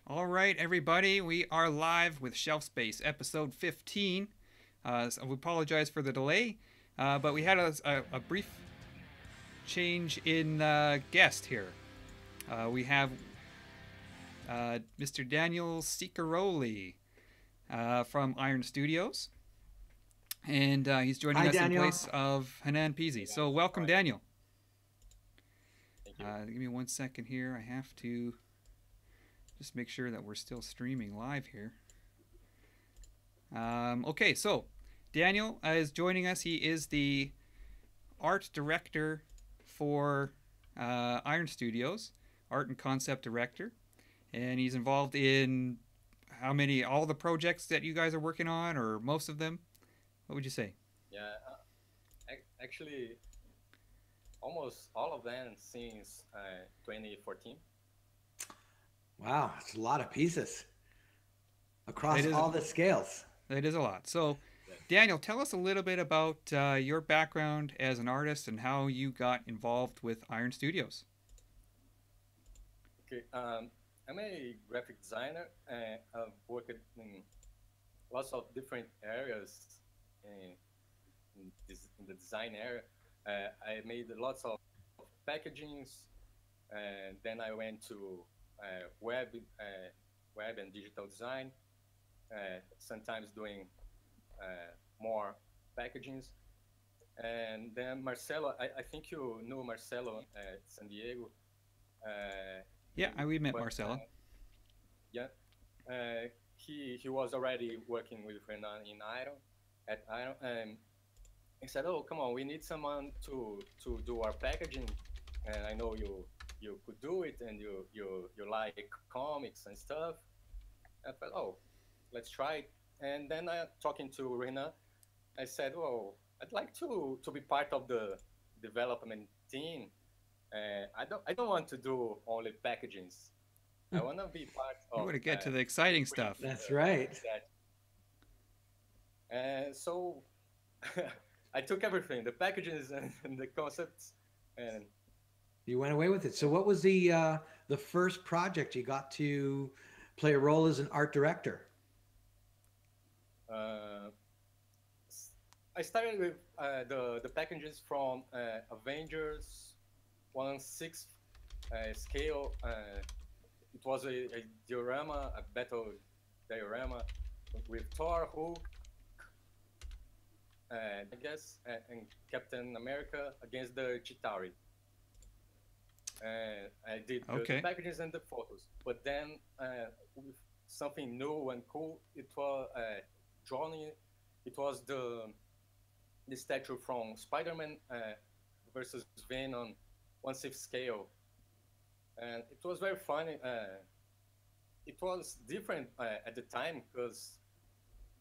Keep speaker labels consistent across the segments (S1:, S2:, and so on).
S1: All right, everybody, we are live with Shelf Space, episode 15. So we apologize for the delay, but we had a brief change in guest here. We have Mr. Daniel Siequeroli from Iron Studios, and he's joining
S2: Hi,
S1: us in
S2: Daniel.
S1: place of Hanan Peasy. So, welcome,
S3: Fine.
S1: Daniel.
S3: Thank you.
S1: Give me 1 second here. I have to just make sure that we're still streaming live here. Okay, so Daniel is joining us. He is the art director for Iron Studios, art and concept director, and he's involved in all the projects that you guys are working on, or most of them. What would you say?
S3: Yeah, actually, almost all of them since 2014.
S2: Wow, it's a lot of pieces
S1: It
S2: across
S1: is
S2: all the scales.
S1: it is a lot. So,
S3: Yes.
S1: Daniel, tell us a little bit about your background as an artist and how you got involved with Iron Studios.
S3: Okay. I'm a graphic designer and I've worked in lots of different areas in the design area. I made lots of packagings, and then I went to web and digital design. Sometimes doing more packagings. And then Marcelo, I think you know Marcelo at San Diego. Uh,
S1: Yeah, we met
S3: but
S1: Marcella.
S3: yeah, he was already working with Renan in Iron at Iron, and he said, "Oh, come on, we need someone to do our packaging, and I know you could do it, and you like comics and stuff." I thought, "Oh, let's try it." And then talking to Renan, I said, "Well, I'd like to be part of the development team. I don't want to do only packagings. I want to be part
S1: You
S3: of
S1: want to get to the exciting
S3: bring
S1: stuff.
S2: That's right.
S3: that." And so I took everything, the packages and the concepts, and
S2: You went away with it. So, what was the first project you got to play a role as an art director?
S3: uh, I started with the packages from Avengers 1/6 scale. It was a diorama, a battle diorama with Thor, Hulk, I guess, and Captain America against the Chitauri. And I did the
S1: Okay.
S3: packages and the photos. But then with something new and cool, it was drawing. It was the statue from Spider-Man versus Venom 1/6 scale, and it was very funny. It was different at the time because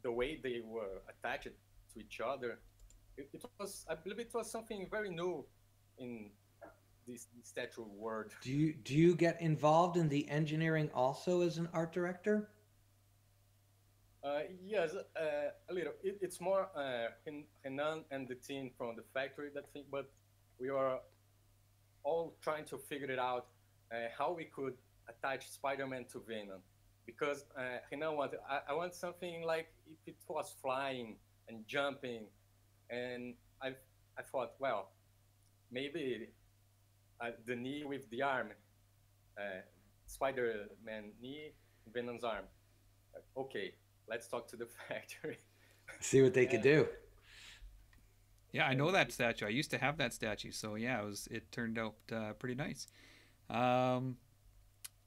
S3: the way they were attached to each other, it was, I believe, it was something very new in this statue world.
S2: Do you get involved in the engineering also as an art director?
S3: Yes, a little. It's more Renan and the team from the factory that think, but we are all trying to figure it out how we could attach Spider-Man to Venom, because Renan wanted. I want something like if it was flying and jumping, and I thought, well, maybe the knee with the arm, uh, Spider-Man knee, Venom's arm. Okay, let's talk to the factory.
S2: See what they could
S3: and,
S2: do.
S1: Yeah, I know
S3: and
S1: that statue. I used to have that statue, so yeah, it turned out pretty nice. Um,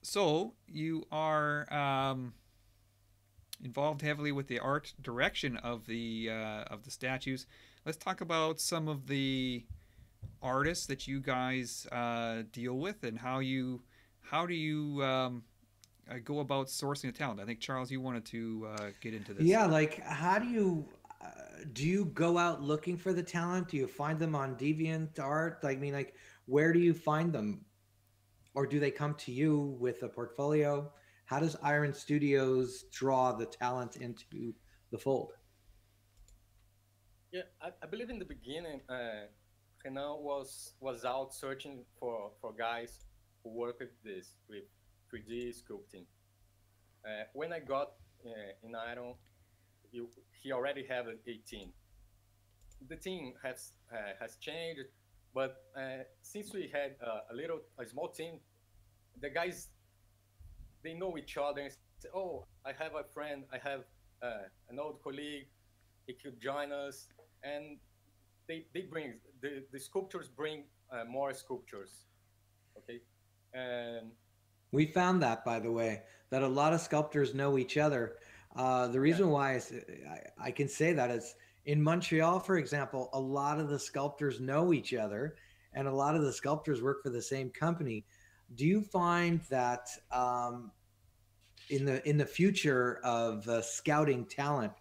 S1: so you are involved heavily with the art direction of the statues. Let's talk about some of the artists that you guys deal with and how do you go about sourcing the talent. I think Charles, you wanted to get into this.
S2: Yeah, like how do you go out looking for the talent? Do you find them on Deviant Art? Like, I mean, like, where do you find them? Or do they come to you with a portfolio? How does Iron Studios draw the talent into the fold?
S3: yeah, I believe in the beginning, Renan was out searching for guys who work with this with 3D sculpting, When I got in Iron, he already had a team. The team has changed, but since we had a small team, the guys, they know each other and say, "Oh, I have a friend, I have an old colleague, he could join us," and they bring the sculptures bring more sculptures, okay, and
S2: We found that, by the way, that a lot of sculptors know each other. The
S3: yeah,
S2: reason why I can say that is in Montreal, for example, a lot of the sculptors know each other, and a lot of the sculptors work for the same company. Do you find that in the future of scouting talent,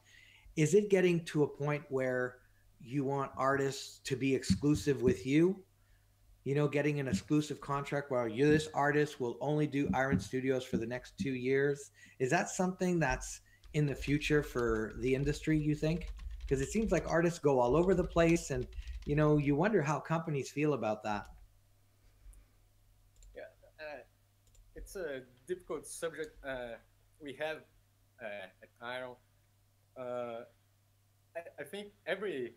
S2: is it getting to a point where you want artists to be exclusive with you? You know, getting an exclusive contract where you, this artist will only do Iron Studios for the next 2 years. Is that something that's in the future for the industry, you think? Because it seems like artists go all over the place, and you wonder how companies feel about that.
S3: yeah. It's a difficult subject we have at Iron. Uh, I think every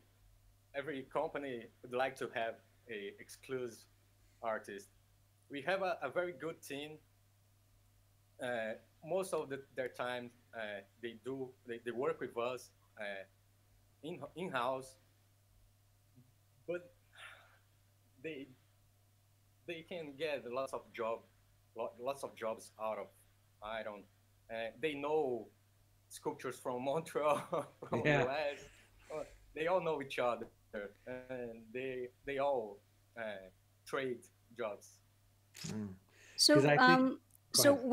S3: company would like to have a exclusive artist. We have a very good team. Most of their time they work with us in house, but they they can get lots of jobs out of Iron. They know sculptures from Montreal, from
S2: Yeah.
S3: US. They all know each other, and they all trade jobs.
S2: Because
S4: So,
S2: I think, go
S4: so
S2: ahead.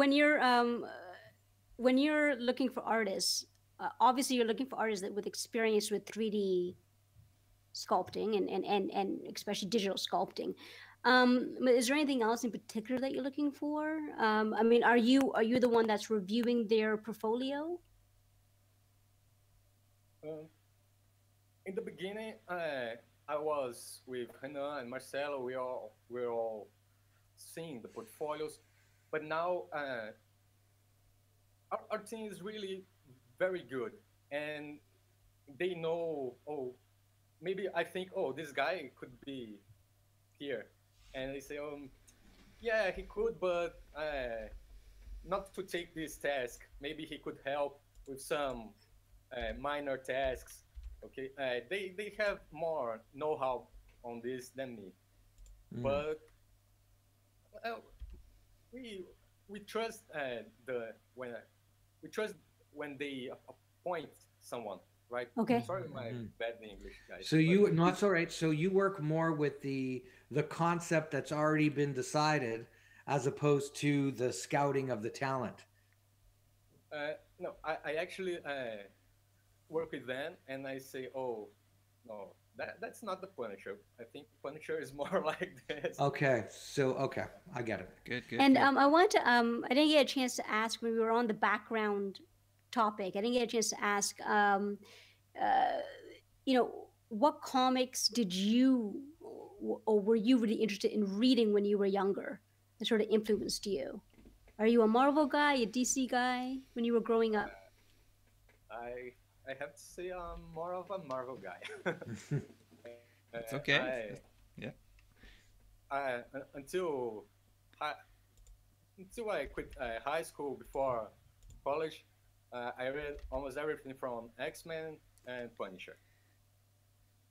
S4: when you're looking for artists, obviously you're looking for artists that with experience with 3D sculpting and especially digital sculpting. But is there anything else in particular that you're looking for? I mean, are you the one that's reviewing their portfolio?
S3: Um, in the beginning, I was with Renan and Marcelo. We're all seeing the portfolios, but now our team is really very good, and they know. Oh, maybe I think, oh, this guy could be here, and they say, yeah, he could, but not to take this task. Maybe he could help with some minor tasks. Okay, they have more know-how on this than me,
S2: Mm.
S3: but uh, we we trust the when we trust when they appoint someone, right?
S4: Okay.
S3: Sorry, my
S2: Mhm.
S3: bad English, guys.
S2: So
S3: But
S2: you, no, it's all right. So you work more with the concept that's already been decided, as opposed to the scouting of the talent.
S3: no, I actually work with them, and I say, oh, no, that's not the Punisher. I think Punisher is more like this.
S2: Okay, so okay, I get it.
S1: Good, good,
S4: And
S1: good.
S4: I want to I didn't get a chance to ask when we were on the background topic. I didn't get a chance to ask uh, what comics did you or were you really interested in reading when you were younger that sort of influenced you? Are you a Marvel guy, a DC guy when you were growing up?
S3: I have to say I'm more of a Marvel guy.
S1: It's okay.
S3: I,
S1: Yeah.
S3: until high, until I quit high school before college, I read almost everything from X-Men and Punisher.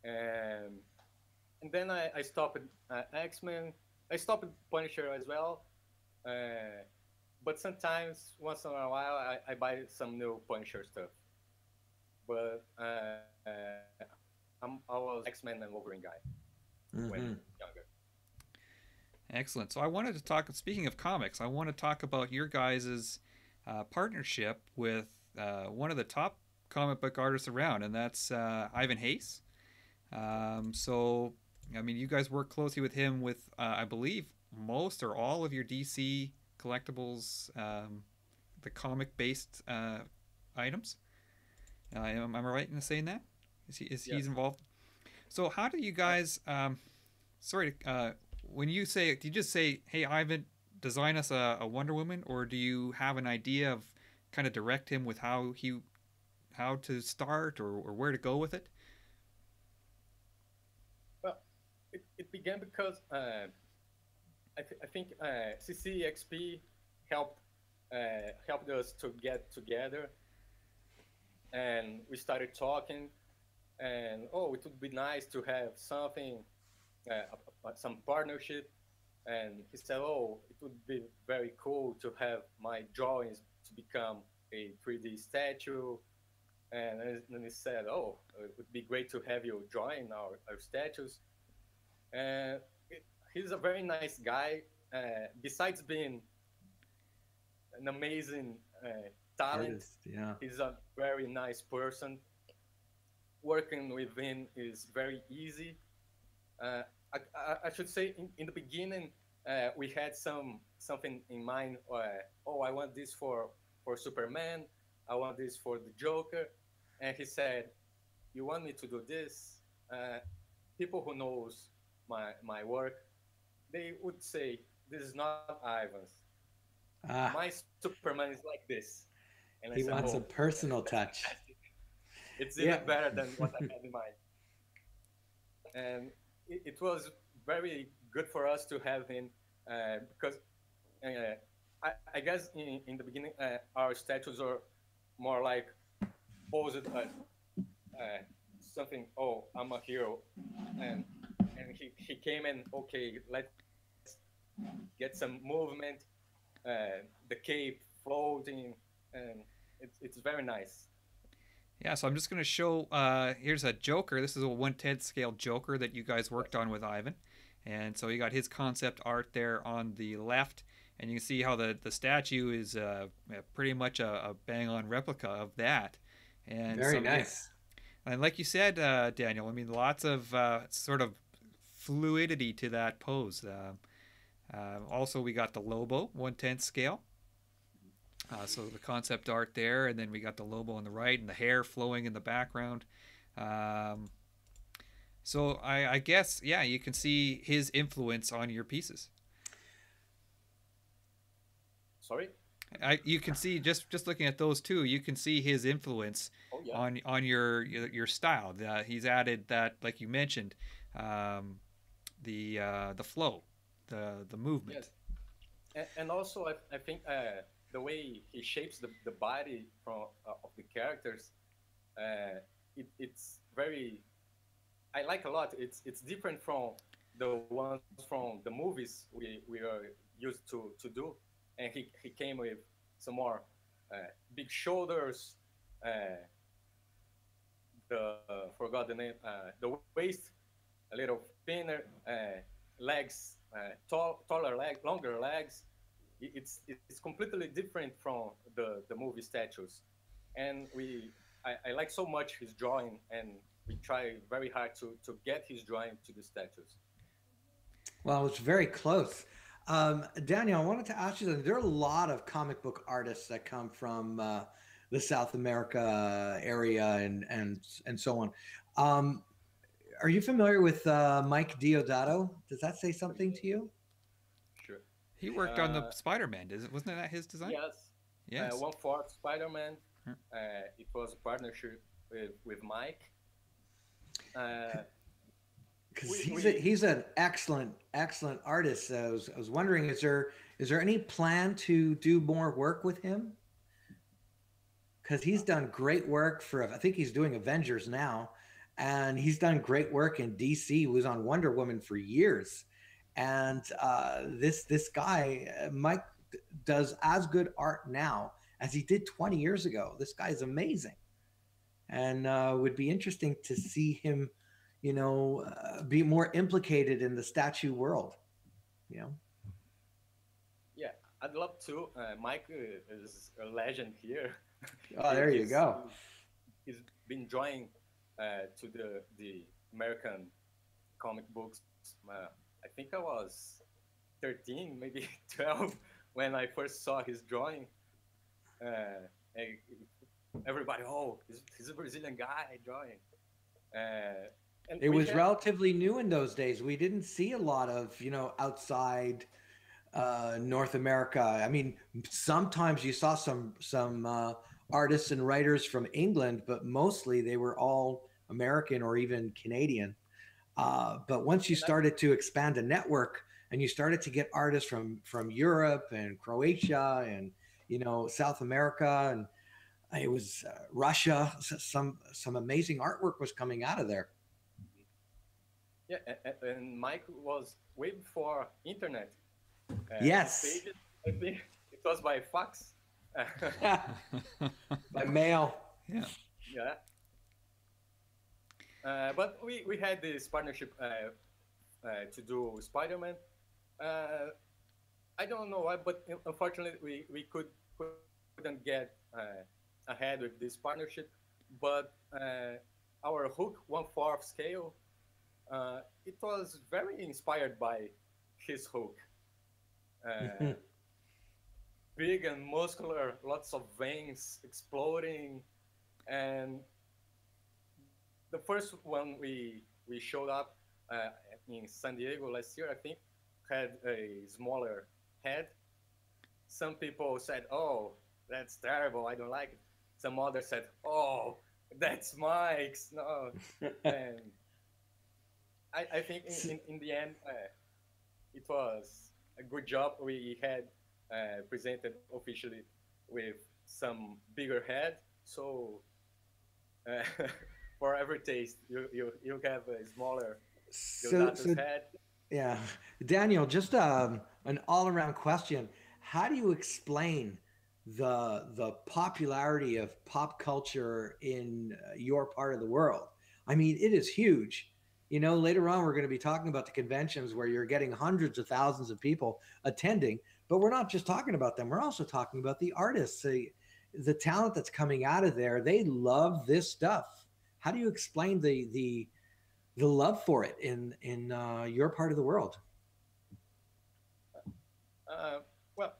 S3: And and then I stopped X-Men. I stopped Punisher as well. Uh, but sometimes, once in a while, I buy some new Punisher stuff. But I was X-Men and Wolverine guy when
S2: Hmm.
S3: younger.
S1: Excellent. So I wanted to talk, speaking of comics, I want to talk about your guys' partnership with one of the top comic book artists around, and that's Ivan Hayes. So, I mean, you guys work closely with him with, I believe, most or all of your DC collectibles, the comic-based items. Am I right in saying that? He's
S3: Yes.
S1: involved? So how do you guys? Sorry, when you say, do you just say, "Hey, Ivan, design us a Wonder Woman," or do you have an idea of kind of direct him with how to start or where to go with it?
S3: Well, it began because I think CCXP helped helped us to get together, and we started talking. And oh, it would be nice to have something, some partnership. And he said, oh, it would be very cool to have my drawings to become a 3D statue. And then he said, oh, it would be great to have you drawing our statues. And he's a very nice guy. Besides being an amazing talent,
S2: Artist, yeah.
S3: he's a very nice person. Working with him is very easy. I should say in the beginning, we had something in mind. Oh, I want this for Superman. I want this for the Joker. And he said, you want me to do this? People who knows my work, they would say, this is not Ivan's. My Superman is like this. And
S2: He wants a personal touch.
S3: It's even better than what I had in mind. And it was very good for us to have him because I guess in the beginning our statues are more like posed something. Oh, I'm a hero, and he came and okay, let's get some movement, the cape floating, and it's very nice.
S1: Yeah, so I'm just going to show, here's a Joker. This is a 1/10 scale Joker that you guys worked on with Ivan. And so you got his concept art there on the left. And you can see how the statue is pretty much a bang-on replica of that. And
S2: very nice.
S1: And like you said, Daniel, I mean, lots of sort of fluidity to that pose. Also, we got the Lobo 1/10 scale. So the concept art there, and then we got the Lobo on the right, and the hair flowing in the background. So I guess, yeah, you can see his influence on your pieces.
S3: Sorry?
S1: You can see just looking at those two, you can see his influence on your style. He's added that, like you mentioned, the flow, the movement.
S3: Yes. And also I think the way he shapes the body of the characters, it's very. I like a lot. It's different from the ones from the movies we are used to do, and he came with some more big shoulders, forgot the name, the waist a little thinner, legs, taller legs, longer legs. It's completely different from the movie statues, and I like so much his drawing, and we try very hard to get his drawing to the statues.
S2: Well, it's very close. Daniel, I wanted to ask you that there are a lot of comic book artists that come from the South America area and so on. Are you familiar with Mike Deodato? Does that say something to you?
S3: Sure.
S1: He worked on the Spider-Man. Wasn't that his design?
S3: Yes.
S1: Yes.
S3: 1/4 Spider-Man. It was a partnership with Mike.
S2: Because he's an excellent artist. I was wondering, is there any plan to do more work with him? Because he's done great work for, I think he's doing Avengers now, and he's done great work in DC. He was on Wonder Woman for years, and this guy Mike does as good art now as he did 20 years ago. This guy's amazing, and would be interesting to see him, be more implicated in the statue world.
S3: Yeah, I'd love to. Mike is a legend here.
S2: Oh, there you go.
S3: He's been drawing to the American comic books. I think I was 13, maybe 12 when I first saw his drawing. Everybody, oh, he's a Brazilian guy drawing. And
S2: it was relatively new in those days. We didn't see a lot of, outside North America. I mean, sometimes you saw some artists and writers from England, but mostly they were all American or even Canadian. But once you started to expand the network and you started to get artists from Europe and Croatia and South America and it was Russia, some amazing artwork was coming out of there.
S3: Yeah, and Mike was way before internet.
S2: Yes.
S3: I think it was by fax.
S2: By mail.
S1: Yeah.
S3: Yeah. But we had this partnership to do Spider-Man. I don't know why, but unfortunately we couldn't get ahead with this partnership. But our Hulk 1/4 scale, it was very inspired by his Hulk. Big and muscular, lots of veins exploding, and the first one we showed up in San Diego last year, I think, had a smaller head. Some people said, "Oh, that's terrible. I don't like it." Some others said, "Oh, that's Mike's." No, and I think in the end, it was a good job. We had presented officially with some bigger head, so for every taste, you have a smaller head.
S2: Yeah, Daniel, just an all-around question: how do you explain the popularity of pop culture in your part of the world? I mean, it is huge. Later on, we're going to be talking about the conventions where you're getting hundreds of thousands of people attending, but we're not just talking about them. We're also talking about the artists, the talent that's coming out of there. They love this stuff. How do you explain the love for it in your part of the world?
S3: Well,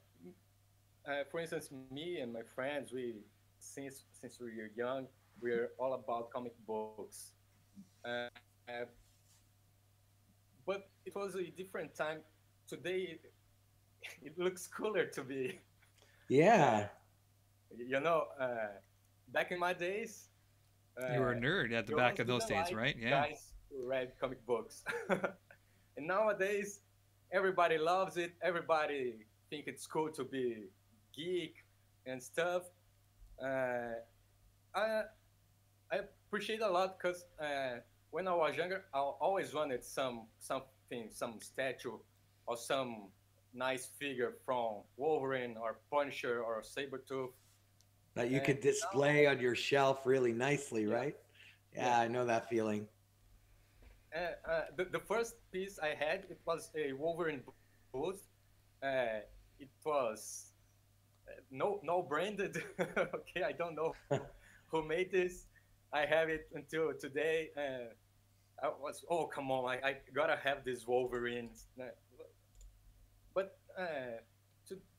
S3: for instance, me and my friends, since we were young, we're all about comic books. But it was a different time. Today, it looks cooler to be.
S2: Yeah.
S3: Back in my days,
S1: you were a nerd at the back of those days, right? Yeah.
S3: Guys who read comic books. And nowadays, everybody loves it. Everybody think it's cool to be geek and stuff. I appreciate a lot because when I was younger, I always wanted something, some statue or some nice figure from Wolverine or Punisher or Sabretooth.
S2: That you could display on your shelf really nicely, right? Yeah, I know that feeling.
S3: The first piece I had, it was a Wolverine booth. It was no branded. Okay, I don't know who made this. I have it until today. I was, oh, come on, I gotta have this Wolverine. But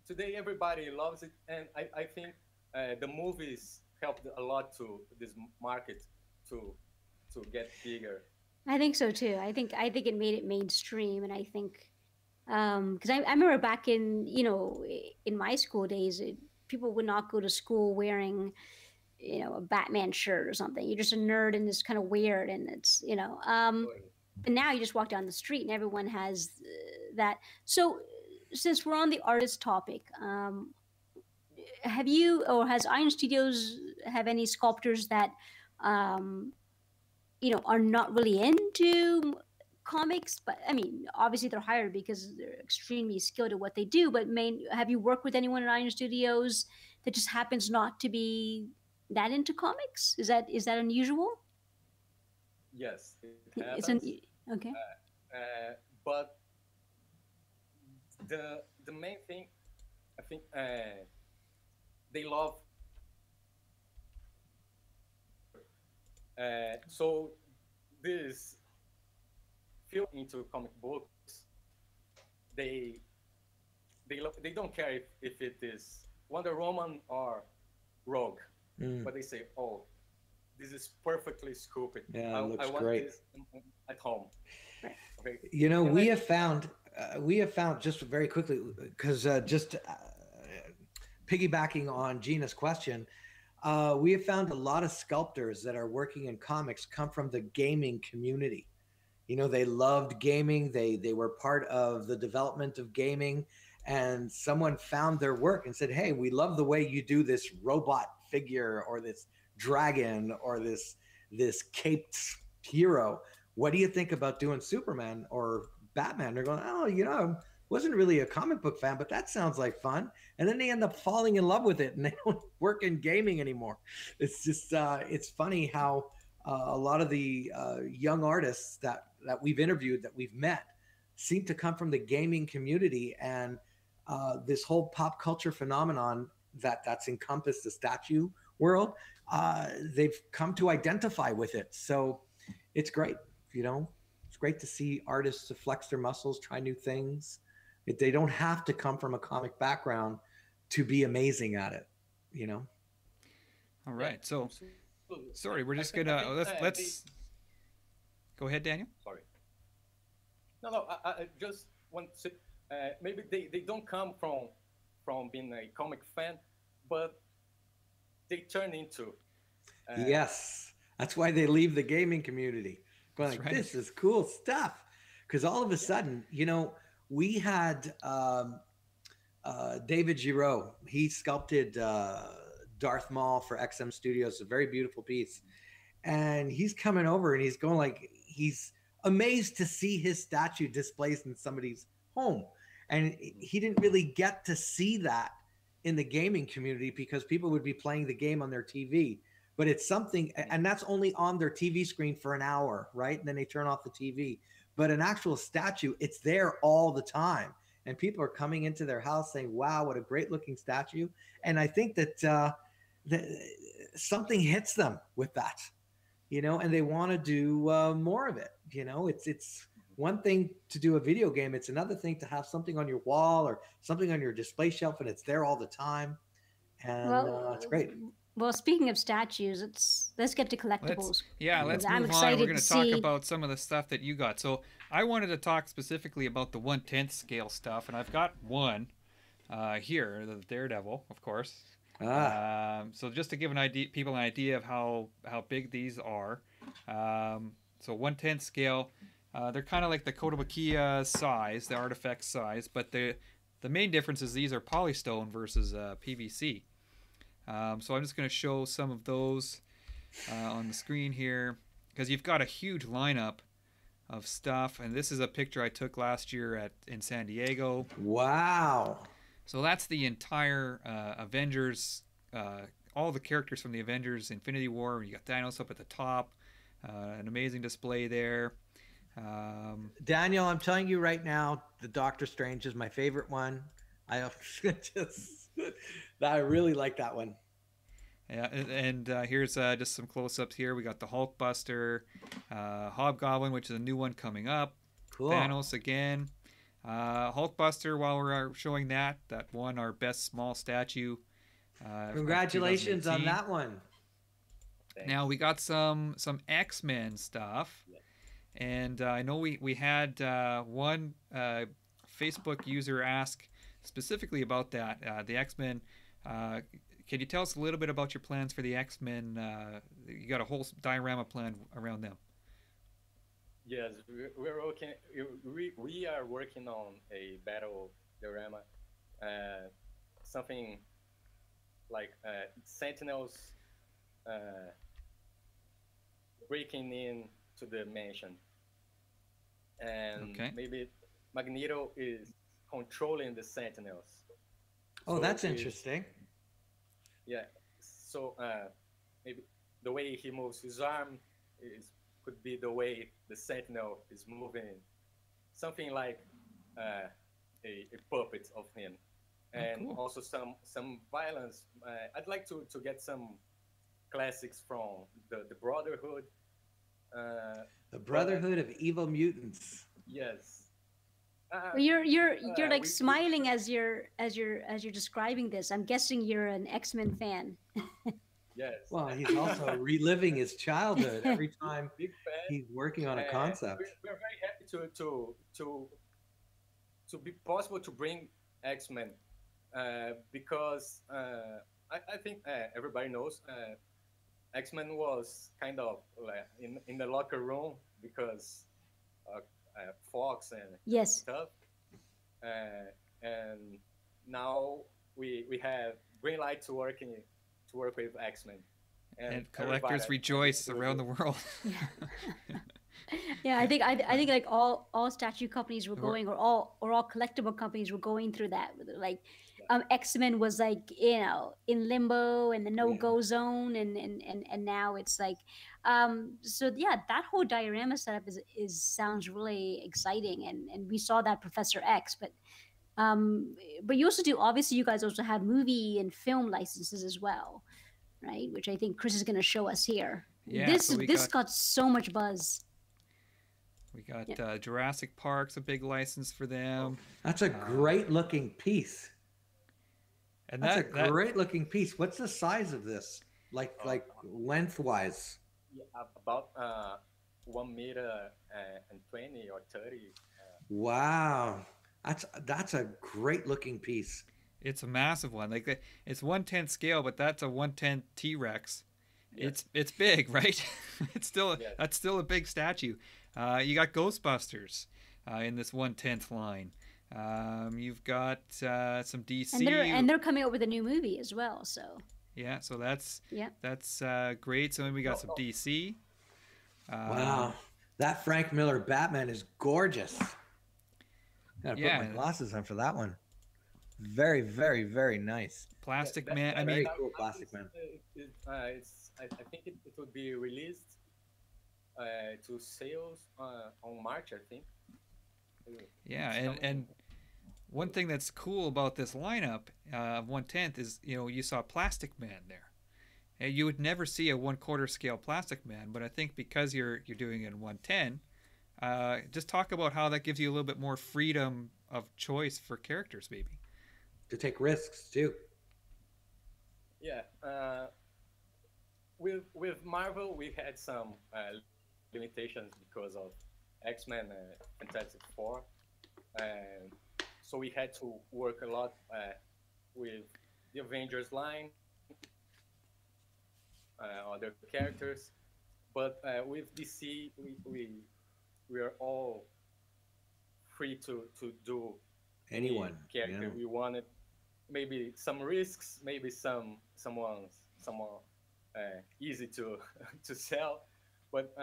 S3: today everybody loves it, and I think the movies helped a lot to this market to get bigger.
S4: I think so too. I think it made it mainstream, and I think because I remember back in in my school days, people would not go to school wearing a Batman shirt or something. You're just a nerd, and it's kind of weird, and it's and now you just walk down the street and everyone has that. So since we're on the artist topic, have you or has Iron Studios have any sculptors that are not really into comics, but I mean, obviously they're hired because they're extremely skilled at what they do. But have you worked with anyone at Iron Studios that just happens not to be that into comics? Is that unusual?
S3: Yes, it happens.
S4: Okay.
S3: But the main thing, I think, they love. So this feel into comic books, they don't care if it is Wonder Woman or Rogue, but they say, oh, this is perfectly sculpted.
S2: Yeah, it looks
S3: I want
S2: great.
S3: this at home. Okay.
S2: We have found we have found, just very quickly, because just piggybacking on Gina's question, we have found a lot of sculptors that are working in comics come from the gaming community. You know, they loved gaming. They were part of the development of gaming, and someone found their work and said, "Hey, we love the way you do this robot figure or this dragon or this caped hero. What do you think about doing Superman or Batman?" They're going, "Oh, you know, wasn't really a comic book fan, but that sounds like fun." And then they end up falling in love with it, and they don't work in gaming anymore. It's just it's funny how a lot of the young artists that we've interviewed, that we've met, seem to come from the gaming community, and this whole pop culture phenomenon that's encompassed the statue world. They've come to identify with it, so it's great. You know, it's great to see artists flex their muscles, try new things. They don't have to come from a comic background to be amazing at it, you know.
S1: All right.
S3: Yeah,
S1: So,
S3: absolutely.
S1: sorry, we're
S3: I
S1: just
S3: think,
S1: gonna let's go ahead, Daniel.
S3: sorry. No, I just want to say, maybe they don't come from being a comic fan, but they turn into.
S2: Yes, that's why they leave the gaming community. Going
S1: That's
S2: like,
S1: right.
S2: this is cool stuff. Because all of a sudden, you know, we had David Giraud. He sculpted Darth Maul for XM Studios, a very beautiful piece. And he's coming over and he's going like, he's amazed to see his statue displayed in somebody's home. And he didn't really get to see that in the gaming community because people would be playing the game on their TV. But it's something, and that's only on their TV screen for an hour, right? And then they turn off the TV. But an actual statue, it's there all the time. And people are coming into their house saying, wow, what a great looking statue. And I think that something hits them with that, you know, and they want to do more of it. You know, it's one thing to do a video game. It's another thing to have something on your wall or something on your display shelf, and it's there all the time. And it's great.
S4: Well, speaking of statues, let's get to collectibles.
S1: Let's
S4: I'm
S1: move on.
S4: excited
S1: We're going
S4: to
S1: to talk
S4: see.
S1: about some of the stuff that you got. So I wanted to talk specifically about the 1/10 scale stuff, and I've got one here, the Daredevil, of course. So just to give people an idea of how big these are. So 1/10 scale, they're kind of like the Kotobukiya size, the artifact size, but the main difference is these are polystone versus PVC. So I'm just going to show some of those on the screen here because you've got a huge lineup of stuff, and this is a picture I took last year in San Diego.
S2: Wow.
S1: So that's the entire Avengers, all the characters from the Avengers Infinity War. You got Thanos up at the top, an amazing display there.
S2: Daniel, I'm telling you right now, the Doctor Strange is my favorite one. I really like that one.
S1: Yeah, and here's just some close-ups here. We got the Hulkbuster, Hobgoblin, which is a new one coming up.
S2: Cool.
S1: Thanos again. Hulkbuster, while we're showing that won our best small statue.
S2: Congratulations on that one.
S3: Thanks.
S1: Now we got some X-Men stuff.
S3: Yeah.
S1: And I know we had one Facebook user ask specifically about that, the X-Men. Can you tell us a little bit about your plans for the X-Men? You got a whole diorama plan around them.
S3: Yes, we're working. We are working on a battle diorama, something like Sentinels breaking in to the mansion, and maybe Magneto is controlling the Sentinels.
S2: Oh, that's interesting.
S3: Yeah, so maybe the way he moves his arm could be the way the Sentinel is moving, something like a puppet of him, and also some violence. I'd like to get some classics from the Brotherhood.
S2: The Brotherhood of Evil Mutants.
S3: Yes.
S4: You're like smiling as you're describing this. I'm guessing you're an X-Men fan.
S3: Yes.
S2: Well, he's also reliving his childhood every time
S3: Big fan.
S2: he's working on a concept.
S3: We're very happy to to be possible to bring X-Men because I think everybody knows X-Men was kind of like in the locker room because Fox and
S4: Yes.
S3: stuff, and now we have green light to work with X-Men,
S1: and collectors rejoice around the world.
S4: Yeah. Yeah, I think like all statue companies were going, or all collectible companies were going through that. Like, X-Men was like, in limbo and the no-go zone, and now it's like, so yeah, that whole diorama setup is sounds really exciting, and we saw that Professor X, but you also do, obviously you guys also have movie and film licenses as well, right? Which I think Chris is going to show us here.
S1: Yeah,
S4: this
S1: so
S4: this got so much buzz.
S1: We got Jurassic Park's a big license for them.
S2: That's a great looking piece.
S1: And
S2: that's a great looking piece. What's the size of this? Like lengthwise?
S3: Yeah, about 1 meter and 20 or 30.
S2: Wow, that's a great looking piece.
S1: It's a massive one. Like, it's 1/10 scale, but that's a 1/10 T-Rex. Yeah. It's big, right? That's still a big statue. You got Ghostbusters in this 1/10 line. You've got some DC,
S4: and they're coming out with a new movie as well. So
S1: yeah, so that's great. So then we got some DC.
S2: Wow, that Frank Miller Batman is gorgeous. Gotta put my glasses on for that one. Very, very, very nice.
S1: Plastic Man. I mean,
S2: very cool Plastic Man.
S3: I think it would be released to sales on March, I think.
S1: Yeah, and one thing that's cool about this lineup of 1/10 is, you saw Plastic Man there. And you would never see a 1/4 scale Plastic Man, but I think because you're doing it in 1/10, just talk about how that gives you a little bit more freedom of choice for characters, maybe.
S2: To take risks too.
S3: Yeah, with Marvel, we had some limitations because of X-Men and Fantastic Four, so we had to work a lot with the Avengers line, other characters, but with DC, we are all free to do
S2: anyone
S3: character we wanted. Maybe some risks, maybe someone easy to to sell, but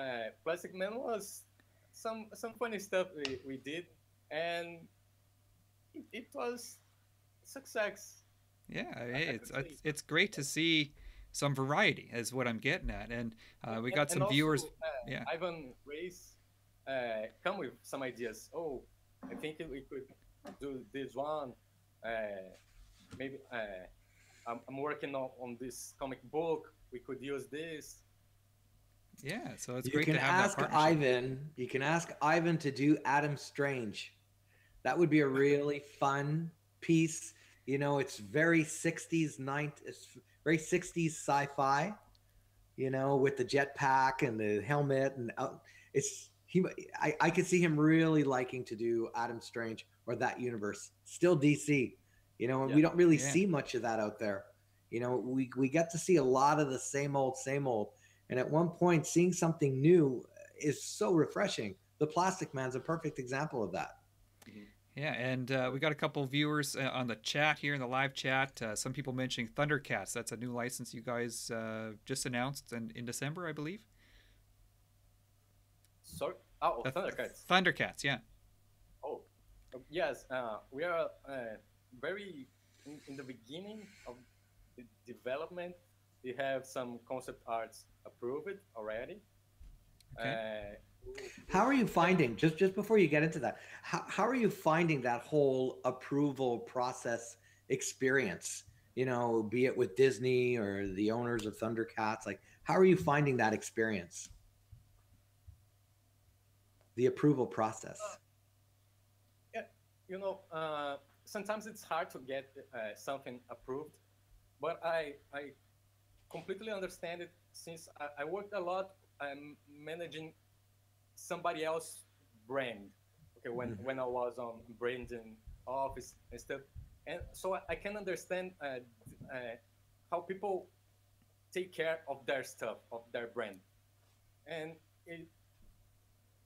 S3: Plastic Man was some funny stuff we did, and it was success.
S1: Yeah, it's great to see some variety, is what I'm getting at, and we got some
S3: also,
S1: viewers.
S3: Ivan Race come with some ideas. Oh, I think we could do this one. Maybe I'm working on this comic book. We could use this.
S1: Yeah, so it's great to have
S2: ask
S1: that partnership.
S2: Ivan. You can ask Ivan to do Adam Strange. That would be a really fun piece. It's very 60s, it's very 60s sci-fi. With the jetpack and the helmet, and I could see him really liking to do Adam Strange or that universe. Still DC. And we don't really see much of that out there. We get to see a lot of the same old. And at one point, seeing something new is so refreshing. The Plastic Man's a perfect example of that.
S1: Yeah, and we got a couple of viewers on the chat here, in the live chat. Some people mentioning Thundercats. That's a new license you guys just announced in December, I believe.
S3: Sorry? Oh, Thundercats.
S1: Thundercats, yeah.
S3: Oh, yes. We are very in the beginning of the development. We have some concept arts approved already.
S1: Okay.
S2: How are you finding, just before you get into that, how are you finding that whole approval process experience? Be it with Disney or the owners of Thundercats, like, how are you finding that experience? The approval process.
S3: Sometimes it's hard to get something approved, but I completely understand it, since I worked a lot managing somebody else's brand. Okay, when I was on branding office and stuff, and so I can understand how people take care of their stuff, of their brand, and it,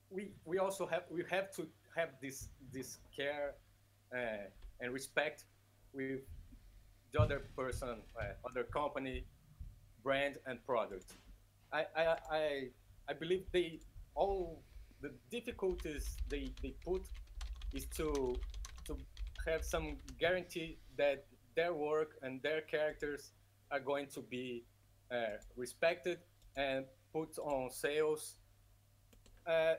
S3: we also have to have this care and respect with the other person, other company, brand and product. I believe they all the difficulties they put is to have some guarantee that their work and their characters are going to be respected and put on sales uh,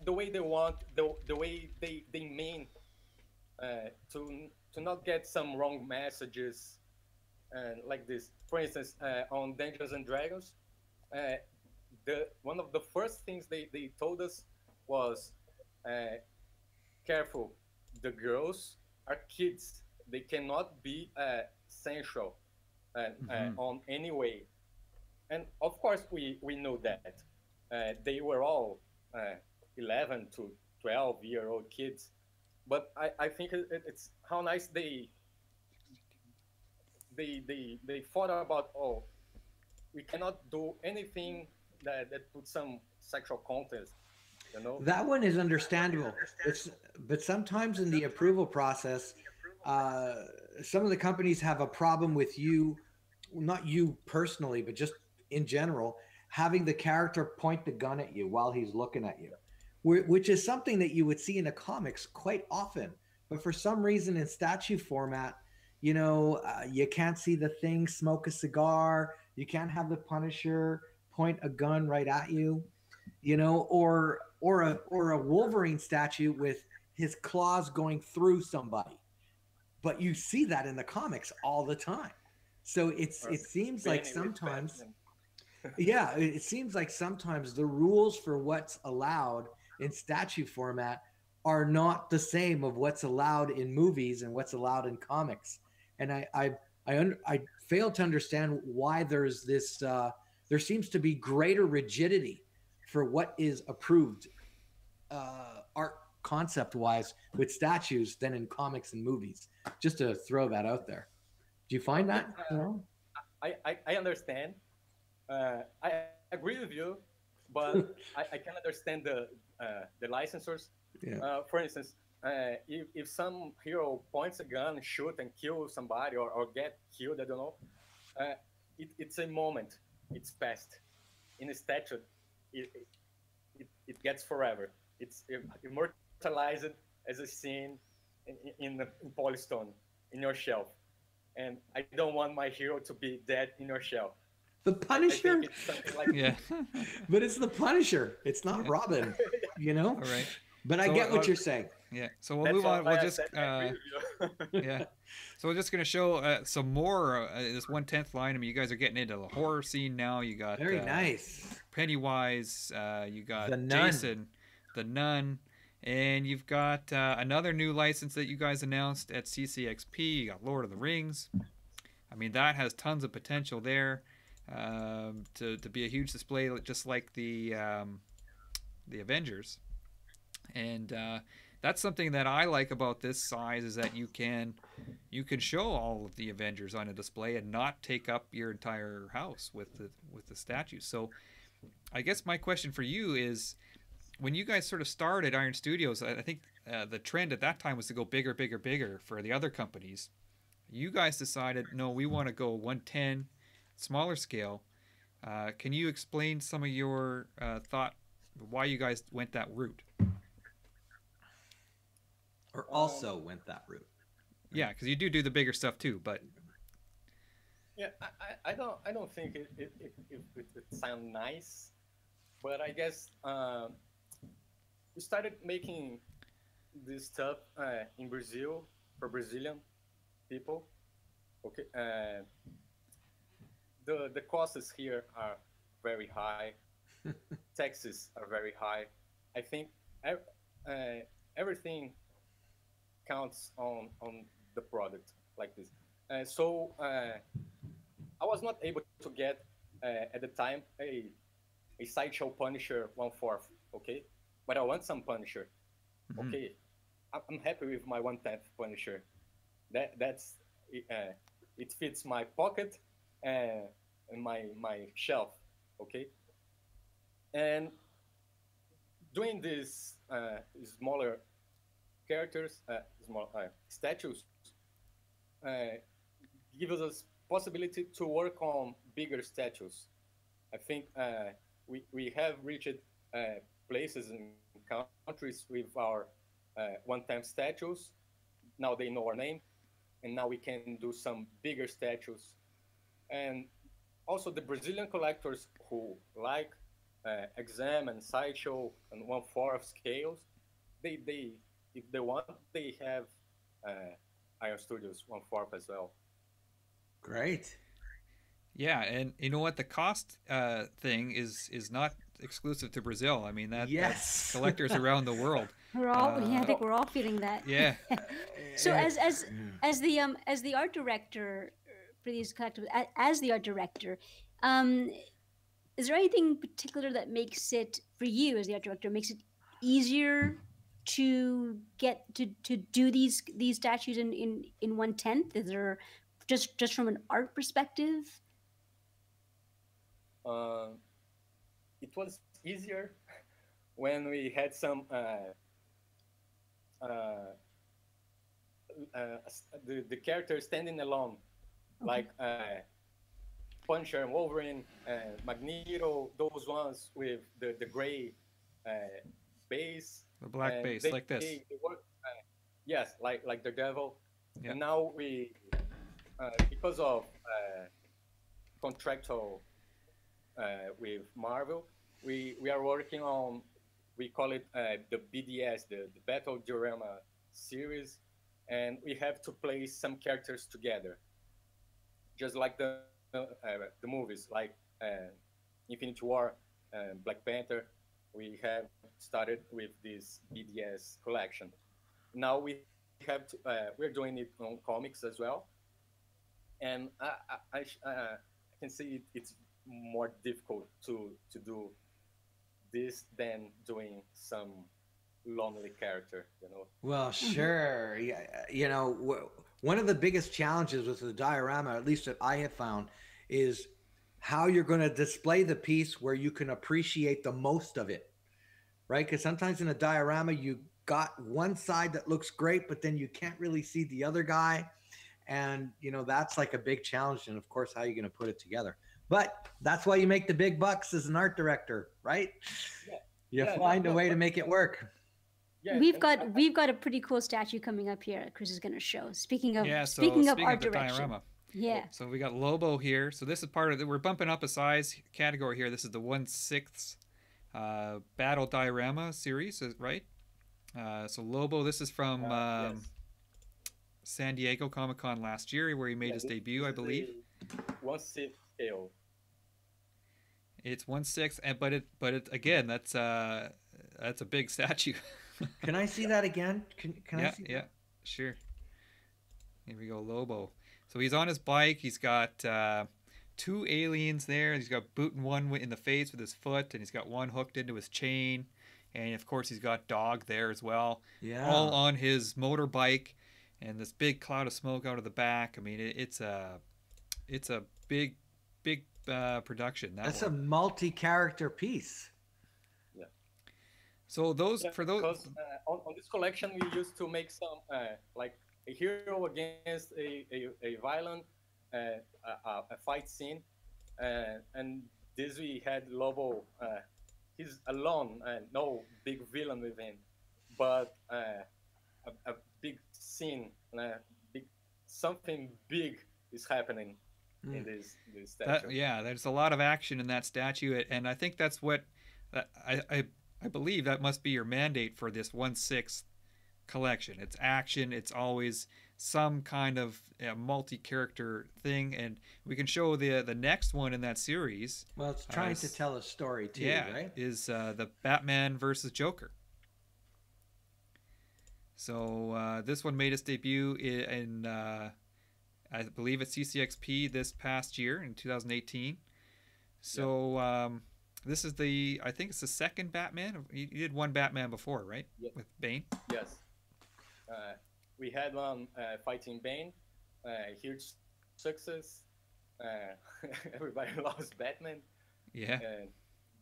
S3: the way they want, the way they mean to not get some wrong messages and like this. For instance, on Dungeons and Dragons, uh, the one of the first things they told us was uh, careful. The girls are kids. They cannot be sensual on any way. And of course, we know that they were all 11 to 12-year-old kids. But I think it's how nice they thought about, oh, we cannot do anything that puts some sexual content, you know.
S2: That one is understandable. But sometimes in the approval process, uh, some of the companies have a problem with you, not you personally, but just in general, having the character point the gun at you while he's looking at you, which is something that you would see in the comics quite often. But for some reason in statue format, you can't see the Thing smoke a cigar. You can't have the Punisher point a gun right at you, or a Wolverine statue with his claws going through somebody. But you see that in the comics all the time. So it seems like sometimes, yeah, it seems like sometimes the rules for what's allowed in statue format are not the same of what's allowed in movies and what's allowed in comics. And I fail to understand why there's this. There seems to be greater rigidity for what is approved art concept wise with statues than in comics and movies. Just to throw that out there. Do you find that?
S3: I understand. I agree with you, but I can understand the licensors.
S2: Yeah.
S3: For instance, if some hero points a gun, shoot and kill somebody or get killed, I don't know. It's a moment. It's past. In a statue, it gets forever. It's immortalized as a scene in Polystone in your shelf. And I don't want my hero to be dead in your shelf.
S2: The Punisher?
S3: I think it's something like
S1: Yeah.
S2: But it's the Punisher. It's not Robin,
S1: All right.
S2: But I get what you're saying.
S1: Yeah. So we'll
S3: That's
S1: move on.
S3: why
S1: We'll
S3: I
S1: just
S3: said I agree with you.
S1: yeah. So we're just gonna show some more this 1/10 line. I mean, you guys are getting into the horror scene now. You got
S2: Very nice.
S1: Pennywise. You got
S2: The Nun.
S1: Jason, the Nun, and you've got another new license that you guys announced at CCXP. You got Lord of the Rings. I mean, that has tons of potential there to be a huge display, just like the Avengers. And that's something that I like about this size is that you can show all of the Avengers on a display and not take up your entire house with the statues. So I guess my question for you is, when you guys sort of started Iron Studios, I think the trend at that time was to go bigger, bigger, bigger for the other companies. You guys decided, no, we want to go 1/10, smaller scale. Can you explain some of your thought, why you guys went that route?
S2: Or also went that route.
S1: Yeah, because you do the bigger stuff too, but
S3: Yeah, I don't think it sounds nice, but I guess we started making this stuff in Brazil for Brazilian people. Okay, the costs here are very high. Taxes are very high. I think everything counts on the product like this. So I was not able to get at the time a sideshow Punisher 1/4. Okay, but I want some Punisher.
S1: Mhm.
S3: Okay, I'm happy with my 1/10 Punisher. That's it fits my pocket and my shelf. Okay, and doing these smaller characters, small statues, uh, gives us possibility to work on bigger statues. I think we have reached places and countries with our one-time statues. Now they know our name, and now we can do some bigger statues. And also the Brazilian collectors who like exam and sideshow and 1/4 scales, they if they want, they have Iron Studios 1/4 as well.
S2: Great.
S1: Yeah, and you know what? The cost thing is not exclusive to Brazil. I mean that's
S2: Yes.
S1: collectors around the world.
S4: We're all, yeah, I think we're all feeling that.
S1: Yeah.
S4: So as the art director for these collectibles, as the art director, um, is there anything particular that makes it for you as the art director makes it easier to get to do these statues in 1/10? Is there just from an art perspective?
S3: Uh, it was easier when we had some uh, the character standing alone, like Punisher and Wolverine and Magneto, those ones with the gray uh, base.
S1: The black
S3: and
S1: base, like this.
S3: They work, yes, like the devil.
S1: Yeah.
S3: And now we, because of contractual with Marvel, we are working on, we call it the BDS, the Battle Diorama series, and we have to place some characters together, just like the movies, like Infinity War, Black Panther. We have started with this BDS collection. Now we have to, we're doing it on comics as well, and I can see it's more difficult to do this than doing some lonely character, you know.
S2: Well, sure. Yeah, you know, one of the biggest challenges with the diorama, at least that I have found, is how you're going to display the piece where you can appreciate the most of it, right? Because sometimes in a diorama, you got one side that looks great, but then you can't really see the other guy. And, you know, that's like a big challenge. And of course, how are you going to put it together? But that's why you make the big bucks as an art director, right?
S3: Yeah.
S2: You find a way to make it work.
S3: Yeah,
S4: We've got a pretty cool statue coming up here. Chris is going to show. Speaking of speaking of art
S1: the
S4: direction,
S1: diorama.
S4: yeah.
S1: So we got Lobo here. So this is part of we're bumping up a size category here. This is the 1/6 Battle Diorama series, right? So Lobo, this is from
S3: yes.
S1: San Diego Comic-Con last year, where he made his debut, I believe.
S3: 1/6 scale.
S1: It's 1/6, but it again, that's a big statue.
S2: Can I see that again? Can
S1: yeah,
S2: I see?
S1: Yeah, sure. Here we go, Lobo. So he's on his bike. He's got two aliens there. He's got booting one in the face with his foot, and he's got one hooked into his chain. And of course, he's got Dog there as well.
S2: Yeah.
S1: All on his motorbike, and this big cloud of smoke out of the back. I mean, it's a big production.
S2: That's a multi-character piece.
S1: So those
S3: because on this collection we used to make some like a hero against a villain, a fight scene, and this we had Lobo. He's alone, no big villain with him, but a big scene, something big is happening in this statue.
S1: There's a lot of action in that statue, and I think that's what I believe that must be your mandate for this 1/6 collection. It's action. It's always some kind of multi-character thing, and we can show the next one in that series.
S2: Well, it's trying to tell a story too, right?
S1: Is the Batman versus Joker. So this one made its debut in I believe at CCXP this past year in 2018. So This is the, I think it's the second Batman. You did one Batman before, right?
S3: Yeah.
S1: With Bane.
S3: Yes. We had one fighting Bane, huge success. Everybody loves Batman
S1: Yeah.
S3: and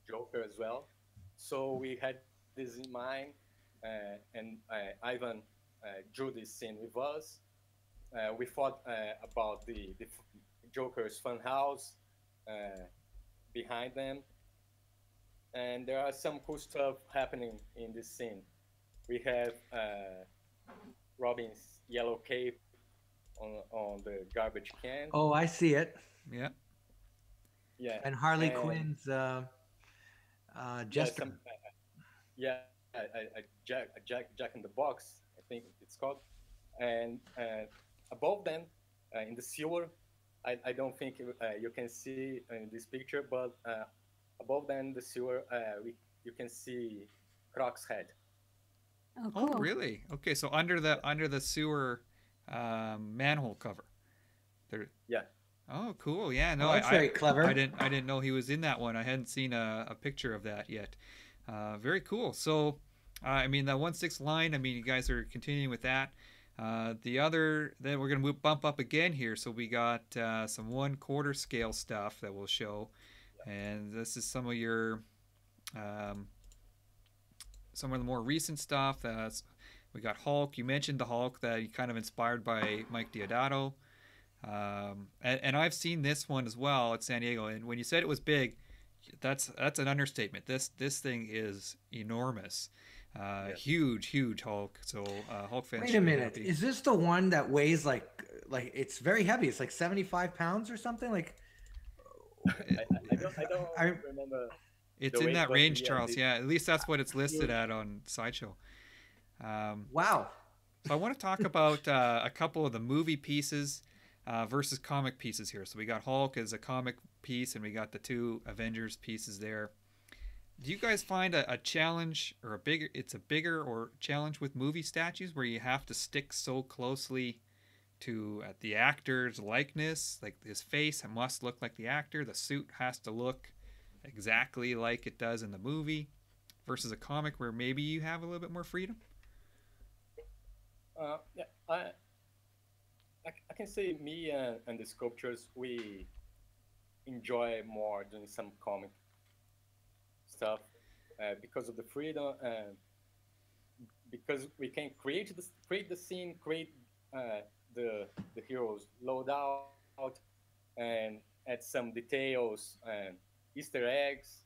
S3: Joker as well. So we had this in mind, and Ivan drew this scene with us. We thought about the Joker's funhouse behind them, and there are some cool stuff happening in this scene. We have Robin's yellow cape on the garbage can.
S2: Oh, I see it.
S1: Yeah.
S3: Yeah,
S2: And Harley Quinn's Jester.
S3: Yeah, Jack in the Box, I think it's called. And above them, in the sewer, I don't think you can see in this picture, but above them, the sewer, you can see Croc's head.
S4: Oh,
S1: Oh,
S4: cool.
S1: really? Okay, so under the sewer manhole cover. There.
S3: Yeah.
S1: Oh, cool. Yeah, no,
S2: Oh, that's very clever.
S1: I didn't know he was in that one. I hadn't seen a picture of that yet. Very cool. So, I mean, the 1/6 line. I mean, you guys are continuing with that. The other, then we're gonna bump up again here. So we got some 1/4 scale stuff that we'll show, and this is some of your some of the more recent stuff. We got Hulk. You mentioned the Hulk that you kind of inspired by Mike Deodato. And I've seen this one as well at San Diego. And when you said it was big, that's an understatement. This thing is enormous, huge Hulk. So Hulk fans.
S2: Wait a minute, is this the one that weighs like it's very heavy? It's like 75 pounds or something. Like
S3: I don't remember.
S1: It's
S3: the
S1: in
S3: weight,
S1: that
S3: but
S1: range,
S3: yeah,
S1: Charles. Yeah, at least that's what it's listed at on Sideshow.
S2: wow.
S1: So I want to talk about a couple of the movie pieces versus comic pieces here. So we got Hulk as a comic piece, and we got the two Avengers pieces there. Do you guys find a challenge or a bigger or challenge with movie statues where you have to stick so closely to the actor's likeness, like his face must look like the actor, the suit has to look exactly like it does in the movie, versus a comic where maybe you have a little bit more freedom?
S3: Yeah, I can say me and the sculptures, we enjoy more doing some comic stuff because of the freedom, because we can create the scene, create the heroes loadout, and add some details and Easter eggs.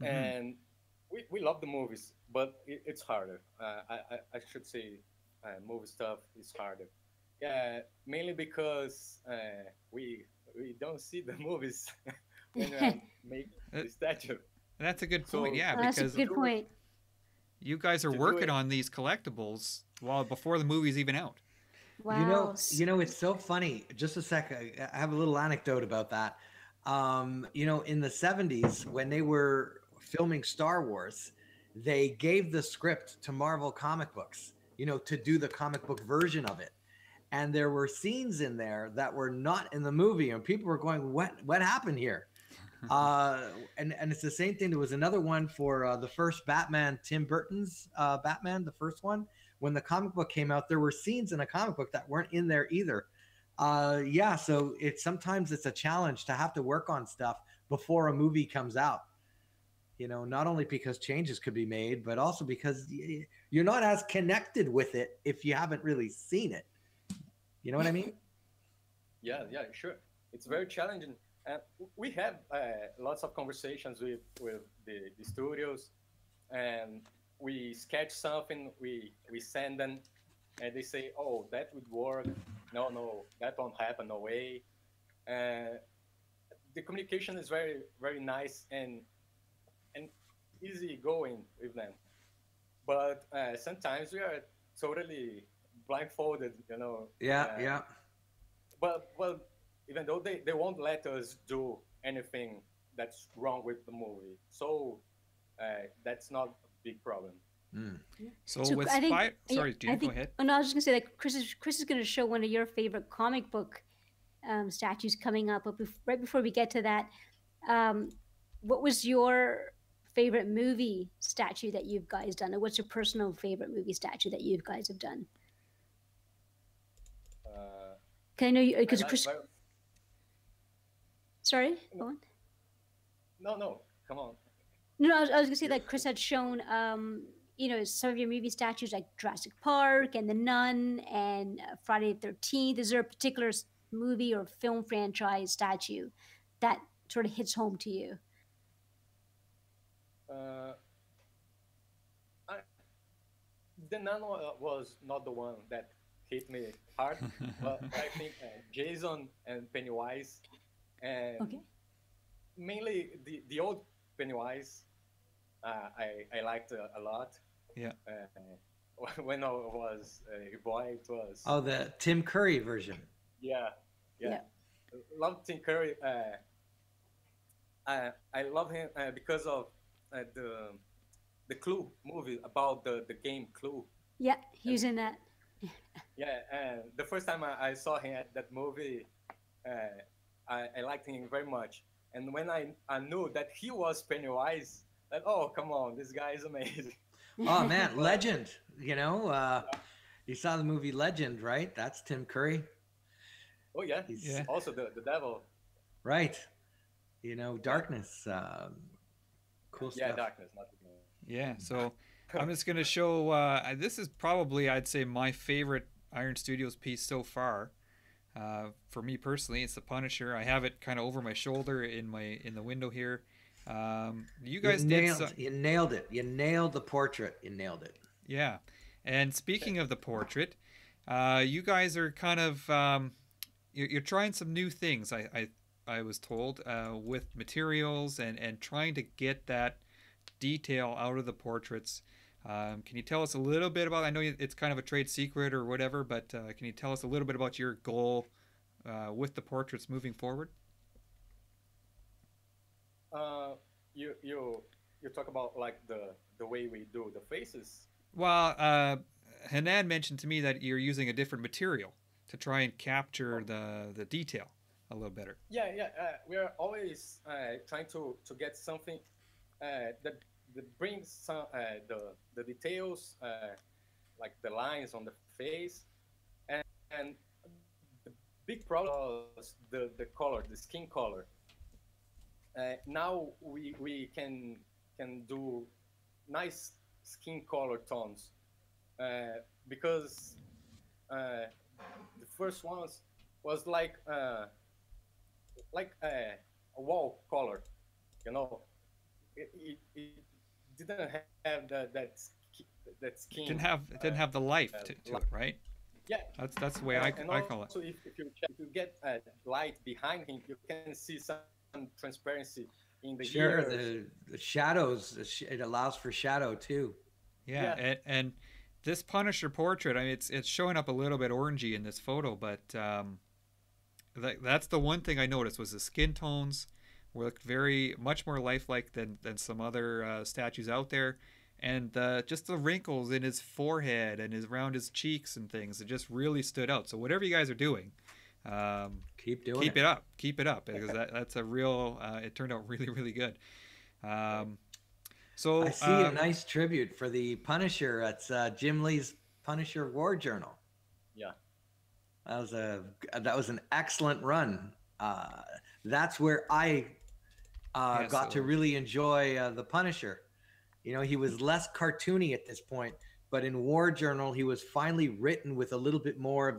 S1: Mm-hmm.
S3: And we love the movies, but it's harder. I should say movie stuff is harder. Yeah, mainly because we don't see the movies when we are making the statue.
S1: That's a good point.
S3: So-
S1: Yeah,
S4: Oh, that's a
S1: because
S4: good point.
S1: you guys are
S3: To do
S1: working
S3: it-
S1: on these collectibles before the movie's even out.
S4: Wow.
S2: You know, it's so funny. Just a sec. I have a little anecdote about that. In the 70s, when they were filming Star Wars, they gave the script to Marvel Comic Books, to do the comic book version of it. And there were scenes in there that were not in the movie, and people were going, what happened here? And it's the same thing. There was another one for the first Batman, Tim Burton's Batman, the first one. When the comic book came out, there were scenes in a comic book that weren't in there either. So sometimes it's a challenge to have to work on stuff before a movie comes out. Not only because changes could be made, but also because you're not as connected with it if you haven't really seen it. You know what I mean?
S3: Yeah, sure. It's very challenging. We have lots of conversations with the studios, and we sketch something, we send them, and they say, "Oh, that would work. No, that won't happen. No way." The communication is very, very nice and easy going with them, but sometimes we are totally blindfolded.
S2: Yeah.
S3: But well, even though they won't let us do anything that's wrong with the movie, so that's not a big problem.
S1: So,
S4: So
S1: with
S4: I think-
S1: sorry,
S4: I
S1: Gene, go
S4: think-
S1: ahead.
S4: Oh no, I was just gonna say that Chris is gonna show one of your favorite comic book statues coming up. But right before we get to that, what was your favorite movie statue that you've guys done, or what's your personal favorite movie statue that you guys have done?
S3: Uh,
S4: Can I know you
S3: I
S4: because
S3: like
S4: Chris?
S3: very,
S4: Sorry, go on.
S3: no, come on.
S4: No, I was gonna say
S3: You,
S4: that Chris had shown, some of your movie statues like Jurassic Park and The Nun and Friday the 13th. Is there a particular movie or film franchise statue that sort of hits home to you?
S3: uh, I, the Nun was not the one that hit me hard, but I think Jason and Pennywise, and
S4: Okay.
S3: mainly the old Pennywise, I liked a lot.
S1: Yeah.
S3: When I was a boy, it was
S2: Oh, the Tim Curry version.
S3: yeah, yeah.
S4: Yeah.
S3: Love Tim Curry. I love him because of the Clue movie about the game Clue.
S4: Yeah, he
S3: And
S4: was in that.
S3: yeah, and the first time I saw him at that movie, uh, I liked him very much. And when I knew that he was Pennywise, like, oh, come on, this guy is amazing.
S2: Oh man,
S3: But
S2: Legend. You saw the movie Legend, right? That's Tim Curry.
S3: oh yeah,
S2: He's
S1: Yeah.
S3: also the devil.
S2: right.
S3: Yeah,
S2: Darkness. Cool
S3: yeah,
S2: stuff.
S3: darkness, not the
S1: Yeah. So I'm just gonna show. This is probably, I'd say, my favorite Iron Studios piece so far. For me personally, it's the Punisher. I have it kind of over my shoulder in the window here. You guys did so,
S2: You nailed it. You nailed the portrait. You nailed it.
S1: yeah. And speaking of the portrait, you guys are kind of you're trying some new things. I was told with materials and trying to get that detail out of the portraits. Can you tell us a little bit about? I know it's kind of a trade secret or whatever, but can you tell us a little bit about your goal with the portraits moving forward?
S3: You talk about like the way we do the faces.
S1: Well, Hanan mentioned to me that you're using a different material to try and capture the detail a little better.
S3: Yeah, yeah. We are always trying to get something that brings some the details, like the lines on the face, and the big problem was the color, the skin color. Now we can do nice skin color tones because the first ones was like a wall color, you know. It didn't have that skin.
S1: It didn't have the life to it, right?
S3: Yeah,
S1: That's the way I
S3: and
S1: call it.
S3: also if you get light behind him, you can see some transparency in the
S2: Sure.
S3: ears.
S2: The shadows. It allows for shadow too.
S1: Yeah,
S3: Yeah.
S1: and this Punisher portrait, I mean, it's showing up a little bit orangey in this photo, but that's the one thing I noticed was the skin tones looked very much more lifelike than some other statues out there, and just the wrinkles in his forehead and around his cheeks and things, it just really stood out. So whatever you guys are doing,
S2: Keep doing
S1: keep it up, because that's a real. It turned out really really good. So
S2: I see a nice tribute for the Punisher. It's Jim Lee's Punisher War Journal.
S3: Yeah,
S2: That was an excellent run. That's where I got to really enjoy the Punisher. He was less cartoony at this point, but in War Journal, he was finally written with a little bit more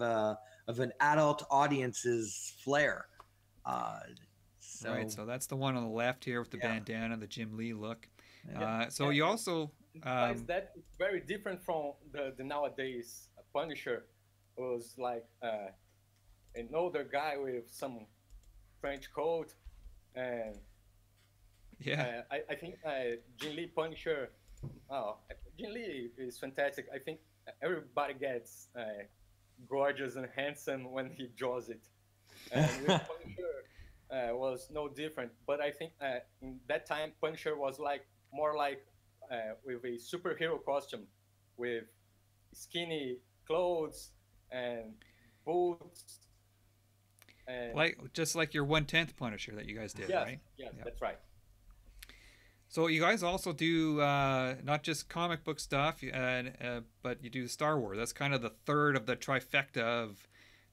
S2: of an adult audience's flair.
S1: Right, so that's the one on the left here with the
S2: Yeah.
S1: bandana, the Jim Lee look.
S3: Yeah.
S1: So you also
S3: besides that, it's very different from the nowadays Punisher. Was like an older guy with some French coat, and
S1: yeah.
S3: I think Jin Lee Punisher. Oh, Jin Lee is fantastic. I think everybody gets gorgeous and handsome when he draws it. And with Punisher was no different. But I think in that time Punisher was more like with a superhero costume, with skinny clothes and boots. And
S1: Just like your 1/10 Punisher that you guys did,
S3: yes,
S1: right?
S3: yes,
S1: Yeah.
S3: that's right.
S1: So you guys also do not just comic book stuff, but you do Star Wars. That's kind of the third of the trifecta of,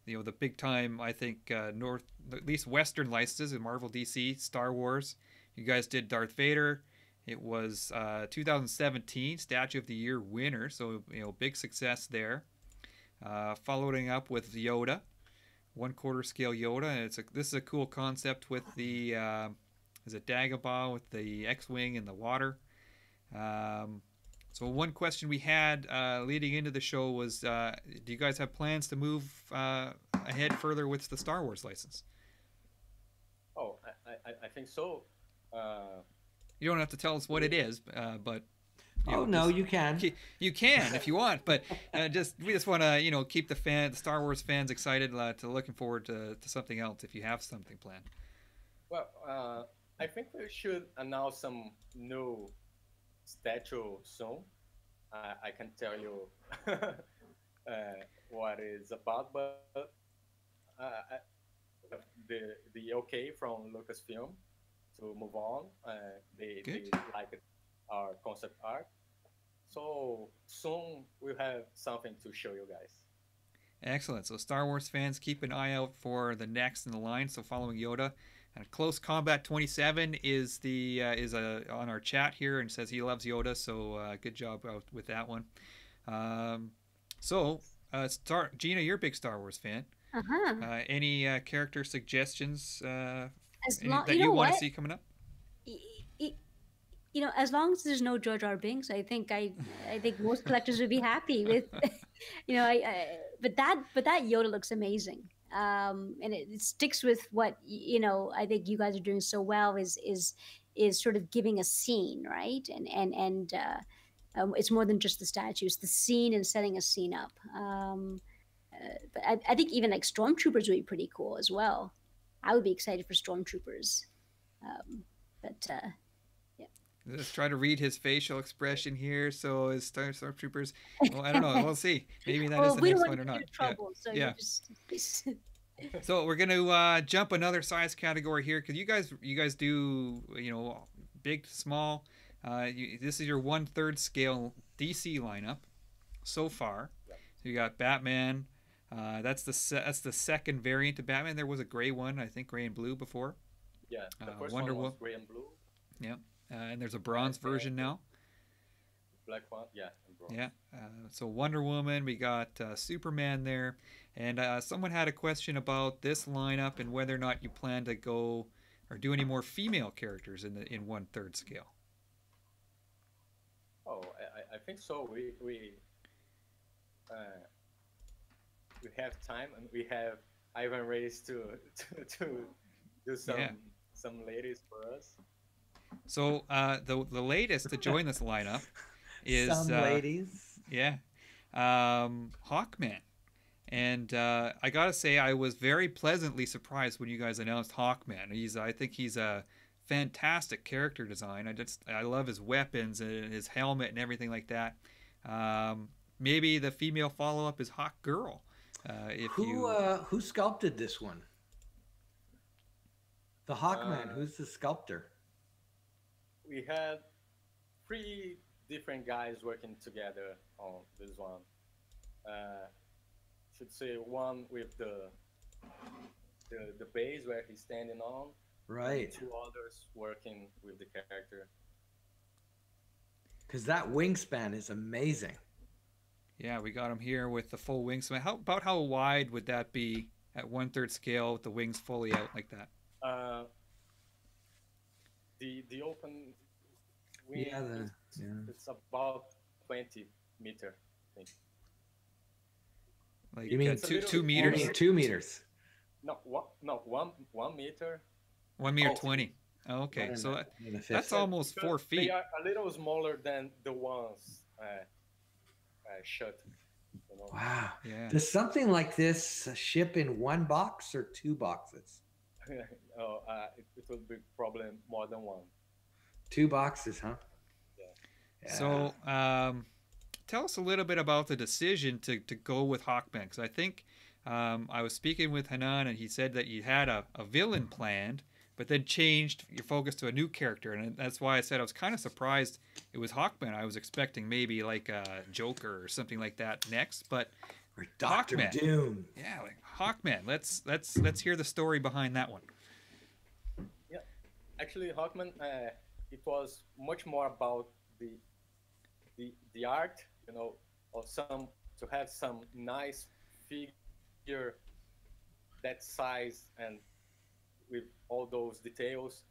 S1: the big time. I think north, at least Western licenses in Marvel, DC, Star Wars. You guys did Darth Vader. It was 2017 Statue of the Year winner, so big success there. Following up with Yoda, 1/4 scale Yoda, and this is a cool concept with the. Is it Dagobah with the X-wing in the water? So one question we had leading into the show was, do you guys have plans to move ahead further with the Star Wars license?
S3: Oh, I think so.
S1: You don't have to tell us what it is, but
S2: no, you can.
S1: You can if you want, but we just want to keep the Star Wars fans excited to looking forward to something else if you have something planned.
S3: Well, I think we should announce some new statue soon. I can tell you what it's about, but the okay from Lucasfilm to move on. They like our concept art. So soon we'll have something to show you guys.
S1: Excellent. So Star Wars fans, keep an eye out for the next in the line. So following Yoda. And Close Combat 27 is on our chat here and says he loves Yoda, so good job with that one. Gina, you're a big Star Wars fan. Any character suggestions that you want to see coming up?
S4: As long as there's no Jar Jar Binks, I think most collectors would be happy with. But that Yoda looks amazing. And it sticks with what I think you guys are doing so well is sort of giving a scene, right? And it's more than just the statue; it's the scene and setting a scene up. But I think even like Stormtroopers would be pretty cool as well. I would be excited for Stormtroopers. Yeah.
S1: Let's try to read his facial expression here. So is Stormtroopers? Well, I don't know. We'll see. Maybe that is the next one or not.
S4: Trouble,
S1: yeah.
S4: So
S1: So we're gonna jump another size category here because you guys do big, small. This is your 1/3 scale DC lineup so far.
S3: Yep.
S1: So you got Batman. That's the second variant of Batman. There was a gray one, I think, gray and blue before.
S3: Yeah, the first
S1: Wonder
S3: one was
S1: Woman.
S3: gray and blue.
S1: Yeah, and there's a bronze version now.
S3: Black one, yeah, and bronze.
S1: Yeah, so Wonder Woman, we got Superman there, and someone had a question about this lineup and whether or not you plan to go or do any more female characters in 1/3 scale.
S3: Oh, I think so. We have time and we have Ivan Reyes to do some ladies for us.
S1: So the latest to join this lineup is
S2: some ladies.
S1: Yeah, Hawkman, and I gotta say I was very pleasantly surprised when you guys announced Hawkman. I think he's a fantastic character design. I love his weapons and his helmet and everything like that. Maybe the female follow-up is Hawk Girl.
S2: Who sculpted this one? The Hawkman. Who's the sculptor?
S3: We had 3 different guys working together on this one. Should say one with the base where he's standing on.
S2: Right.
S3: And 2 others working with the character.
S2: Because that wingspan is amazing.
S1: Yeah, we got him here with the full wingspan. How wide would that be at 1/3 scale with the wings fully out like that?
S3: The open wing, it's about 20 meter, I think.
S1: Like
S2: you mean
S1: 2 meters?
S2: You mean 2 meters?
S3: No, 1 meter.
S1: 1 meter 20. Oh, okay, so that's almost 4 feet.
S3: They are a little smaller than the ones shut.
S2: Wow.
S1: Yeah.
S2: Does something like this ship in 1 box or 2 boxes?
S3: It would be probably more than 1.
S2: 2 boxes, huh?
S3: Yeah.
S1: So, tell us a little bit about the decision to go with Hawkman, because I think I was speaking with Hanan and he said that you had a villain planned but then changed your focus to a new character, and that's why I said I was kind of surprised it was Hawkman. I was expecting maybe like a Joker or something like that next, but
S2: Or Doctor
S1: Hawkman.
S2: Doom.
S1: Yeah, like Hawkman. Let's hear the story behind that one.
S3: Yeah, actually, Hawkman, it was much more about the art, you know, or some to have some nice figure that size and with all those details,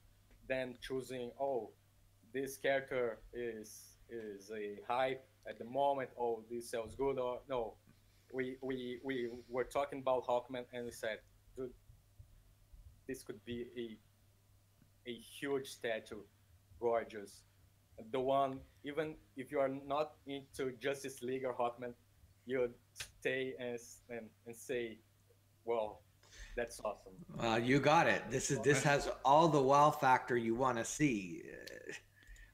S3: than choosing, oh, this character is a hype at the moment, oh, this sells good, or no. We were talking about Hawkman and we said, dude, this could be a huge statue, gorgeous. The one, even if you are not into Justice League or Hawkman, you'd stay and say, well, that's awesome.
S2: You got it. This has all the wow factor you want to see.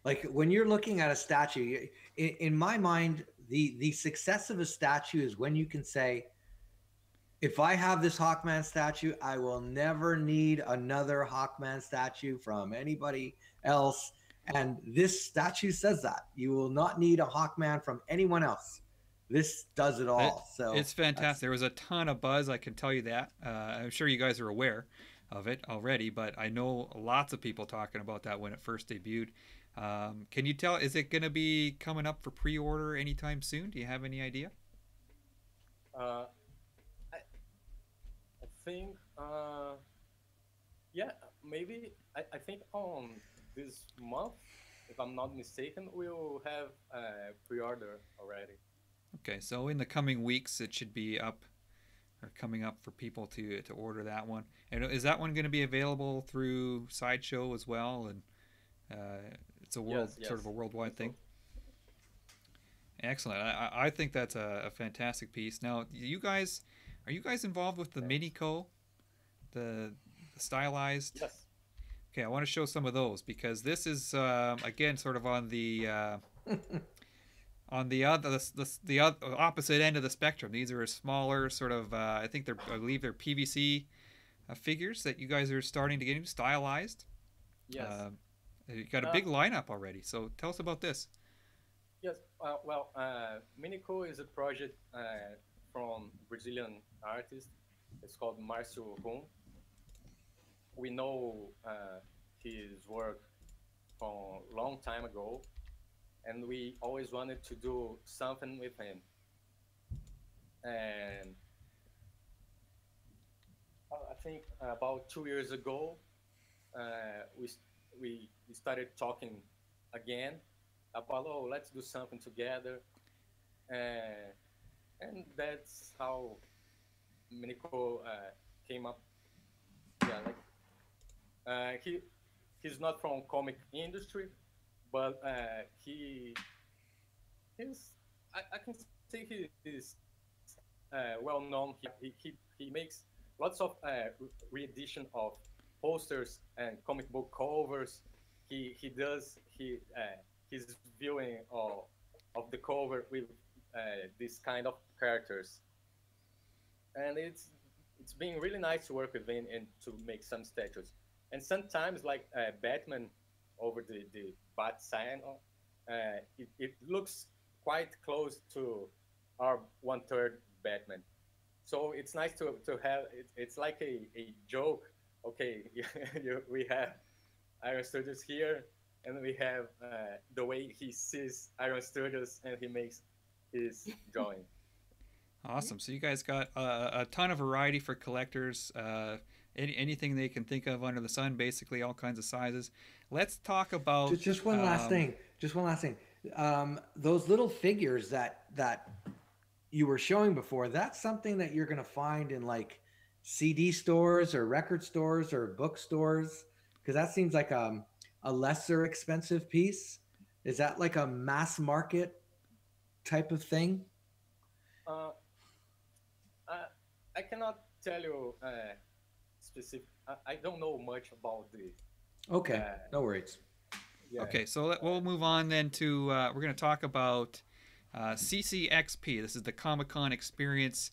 S2: Like when you're looking at a statue, in my mind, the success of a statue is when you can say, if I have this Hawkman statue, I will never need another Hawkman statue from anybody else. And this statue says that. You will not need a Hawkman from anyone else. This does it all. So
S1: it's fantastic. There was a ton of buzz, I can tell you that. I'm sure you guys are aware of it already, but I know lots of people talking about that when it first debuted. Can you tell, is it going to be coming up for pre-order anytime soon? Do you have any idea?
S3: I think, yeah, maybe, I think on this month, if I'm not mistaken, we'll have a pre-order already.
S1: Okay, so in the coming weeks, it should be up or coming up for people to order that one. And is that one going to be available through Sideshow as well? And it's a sort of a worldwide thing. Excellent. I think that's a fantastic piece. Now, are you guys involved with the Minico, the stylized?
S3: Yes.
S1: Okay, I want to show some of those because this is again sort of on the opposite end of the spectrum. These are smaller, sort of I believe they're PVC figures that you guys are starting to get into, stylized.
S3: Yes.
S1: You got a big lineup already. So tell us about this.
S3: Yes. Well, Minico is a project from Brazilian artist. It's called Marcio Rum. We know his work from a long time ago, and we always wanted to do something with him. And I think about 2 years ago, we started talking again about, oh, let's do something together. And that's how Minico came up. Yeah, he's not from comic industry, but he's I can say he's well known. He makes lots of re-edition of posters and comic book covers. He does his viewing of the cover with this kind of characters, and it's been really nice to work with him and to make some statues. And sometimes, like Batman over the Bat sign, it looks quite close to our 1/3 Batman. So it's nice to have, it's like a joke. Okay, we have Iron Studios here, and we have the way he sees Iron Studios and he makes his drawing.
S1: Awesome. So you guys got a ton of variety for collectors. Anything they can think of under the sun, basically all kinds of sizes. Let's talk about
S2: just one last thing. Those little figures that you were showing before, that's something that you're going to find in like CD stores or record stores or bookstores, because that seems like a lesser expensive piece. Is that like a mass market type of thing?
S3: I cannot tell you specific. I don't know much about the.
S2: Okay, no worries.
S3: Yeah.
S1: Okay, so we'll move on then to we're going to talk about CCXP. This is the Comic-Con experience.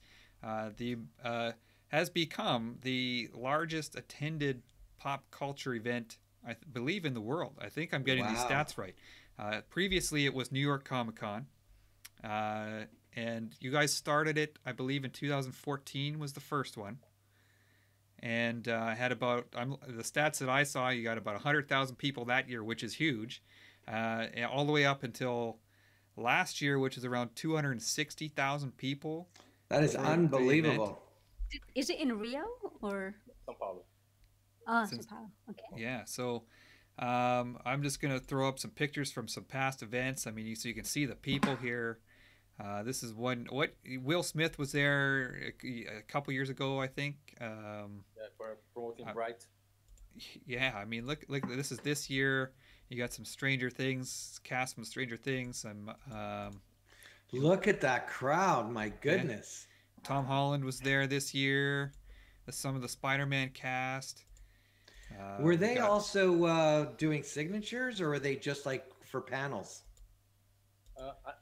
S1: Has become the largest attended pop culture event, believe, in the world. I think I'm getting these
S2: Wow.
S1: stats right. Previously, it was New York Comic Con, and you guys started it, I believe, in 2014 was the first one, and had about the stats that I saw. You got about 100,000 people that year, which is huge, and all the way up until last year, which is around 260,000 people.
S2: That is
S1: for the event.
S2: unbelievable.
S4: Is it in Rio or?
S3: São Paulo.
S4: Oh,
S1: Since-
S4: Sao Paulo. Okay.
S1: Yeah, so I'm just gonna throw up some pictures from some past events. I mean, so you can see the people here. This is one. What Will Smith was there a couple years ago, I think.
S3: Yeah, for promoting
S1: Uh,
S3: Bright.
S1: Yeah, I mean, look, this is this year. You got some Stranger Things cast from Stranger Things. Some
S2: Look at that crowd. My goodness.
S1: Tom Holland was there this year. Some of the Spider-Man cast.
S2: Were
S1: we
S2: they
S1: got-
S2: also doing signatures, or were they just like for panels?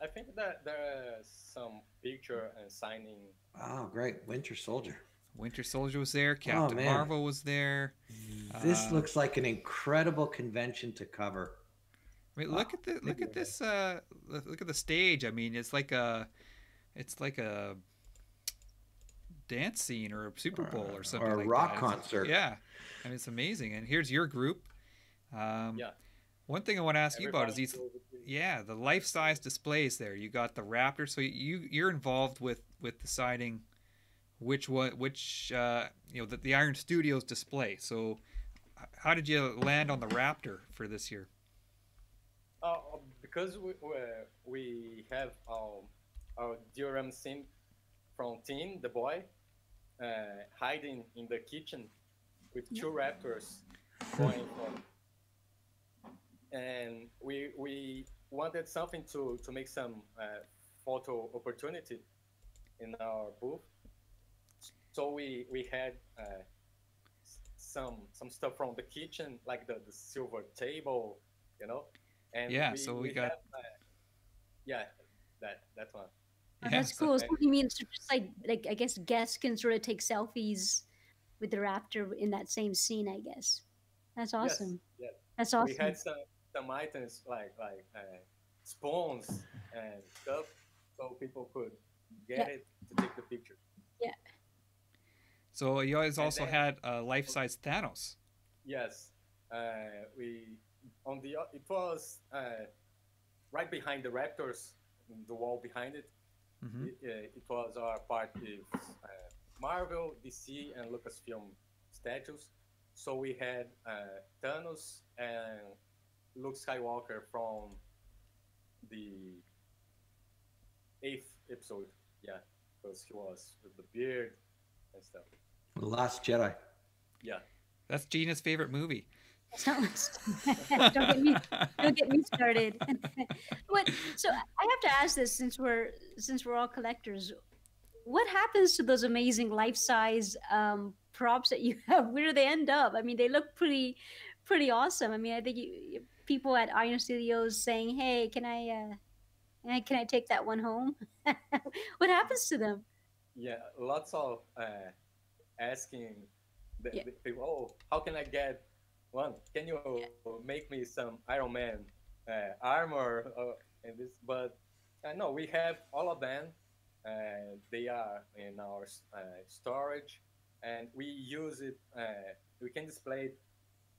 S3: I think that there's some picture and signing.
S2: Oh, great. Winter Soldier.
S1: Winter Soldier was there. Captain
S2: man.
S1: Marvel was there.
S2: This
S1: Uh,
S2: looks like an incredible convention to cover.
S1: I mean, look at the look at this. Look at the stage. I mean, it's like a dance scene or a Super Bowl or something
S2: or a
S1: like
S2: rock
S1: that.
S2: concert.
S1: Yeah, I mean, it's amazing. And here's your group.
S3: Yeah.
S1: One thing I want to ask you about is
S3: Everybody
S1: these.
S3: goes with the-
S1: Yeah, the life-size displays there. You got the Raptor, so you're involved with deciding which the Iron Studios display. So how did you land on the Raptor for this year?
S3: Because we have our Diorama scene from Teen, the boy, hiding in the kitchen with two raptors going on. And we wanted something to make some photo opportunity in our booth. So we had some stuff from the kitchen, like the silver table, you know. And
S1: Yeah, so we got-
S3: have, that one.
S4: Oh,
S1: Yeah,
S4: that's
S1: so-
S4: cool. So you mean so just like I guess guests can sort of take selfies with the raptor in that same scene, I guess. That's awesome.
S3: Yes.
S4: That's
S3: We
S4: awesome.
S3: had some items like spoons and stuff, so people could get
S4: Yeah.
S3: it to take the picture.
S1: So you guys
S3: And
S1: also
S3: then-
S1: had life-size Thanos.
S3: Yes, it was right behind the raptors, the wall behind it.
S1: Hmm.
S3: It was our part with Marvel, DC, and Lucasfilm statues. So we had Thanos and Luke Skywalker from the 8th episode. Yeah, because he was with the beard and stuff.
S2: The Last Jedi.
S3: Yeah.
S1: That's Gina's favorite movie.
S4: don't get me started. What? So I have to ask this since we're all collectors. What happens to those amazing life-size props that you have? Where do they end up? I mean, they look pretty awesome. I mean, I think people at Iron Studios saying, "Hey, can I take that one home?" What happens to them?
S3: Yeah, lots of asking
S4: Yeah.
S3: the people, oh, how can I get one? Can you make me some Iron Man armor and this? But no, we have all of them. They are in our storage, and we use it. We can display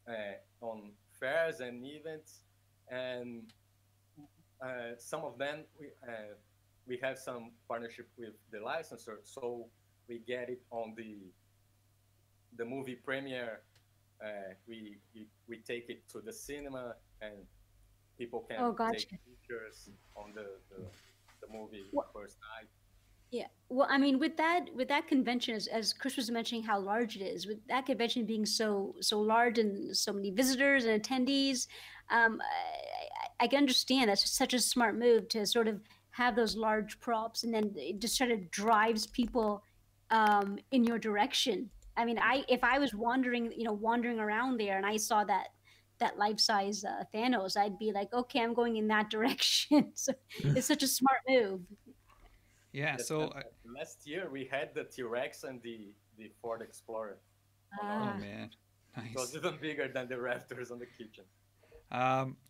S3: it on fairs and events, and some of them we have some partnership with the licensor, so we get it on the movie premiere. We take it to the cinema, and people can
S4: Oh, gotcha.
S3: take pictures on the movie
S4: What-
S3: first night.
S4: Yeah. Well, I mean, with that convention, as Chris was mentioning, how large it is, with that convention being so large and so many visitors and attendees, I can understand that's such a smart move to sort of have those large props, and then it just sort of drives people in your direction. I mean, if I was wandering around there, and I saw that life-size Thanos, I'd be like, okay, I'm going in that direction. So it's such a smart move.
S1: Yeah.
S3: Yes,
S1: So
S3: and, last year we had the T-Rex and the Ford Explorer.
S1: oh
S4: Ah.
S1: man,
S3: It was
S1: Nice.
S3: even bigger than the rafters on the kitchen.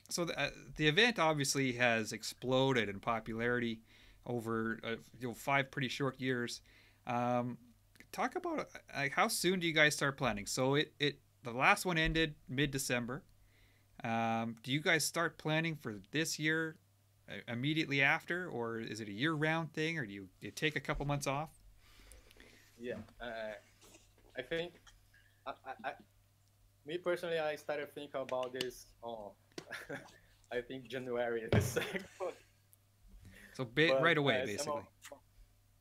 S1: So the event obviously has exploded in popularity over 5 pretty short years. Um, Talk about like how soon do you guys start planning? So it the last one ended mid-December. Do you guys start planning for this year immediately after, or is it a year-round thing, or do you take a couple months off?
S3: Yeah, I think I, I, I, me personally, I started thinking about this on I think January the second.
S1: So right
S3: But
S1: away,
S3: some of
S1: basically.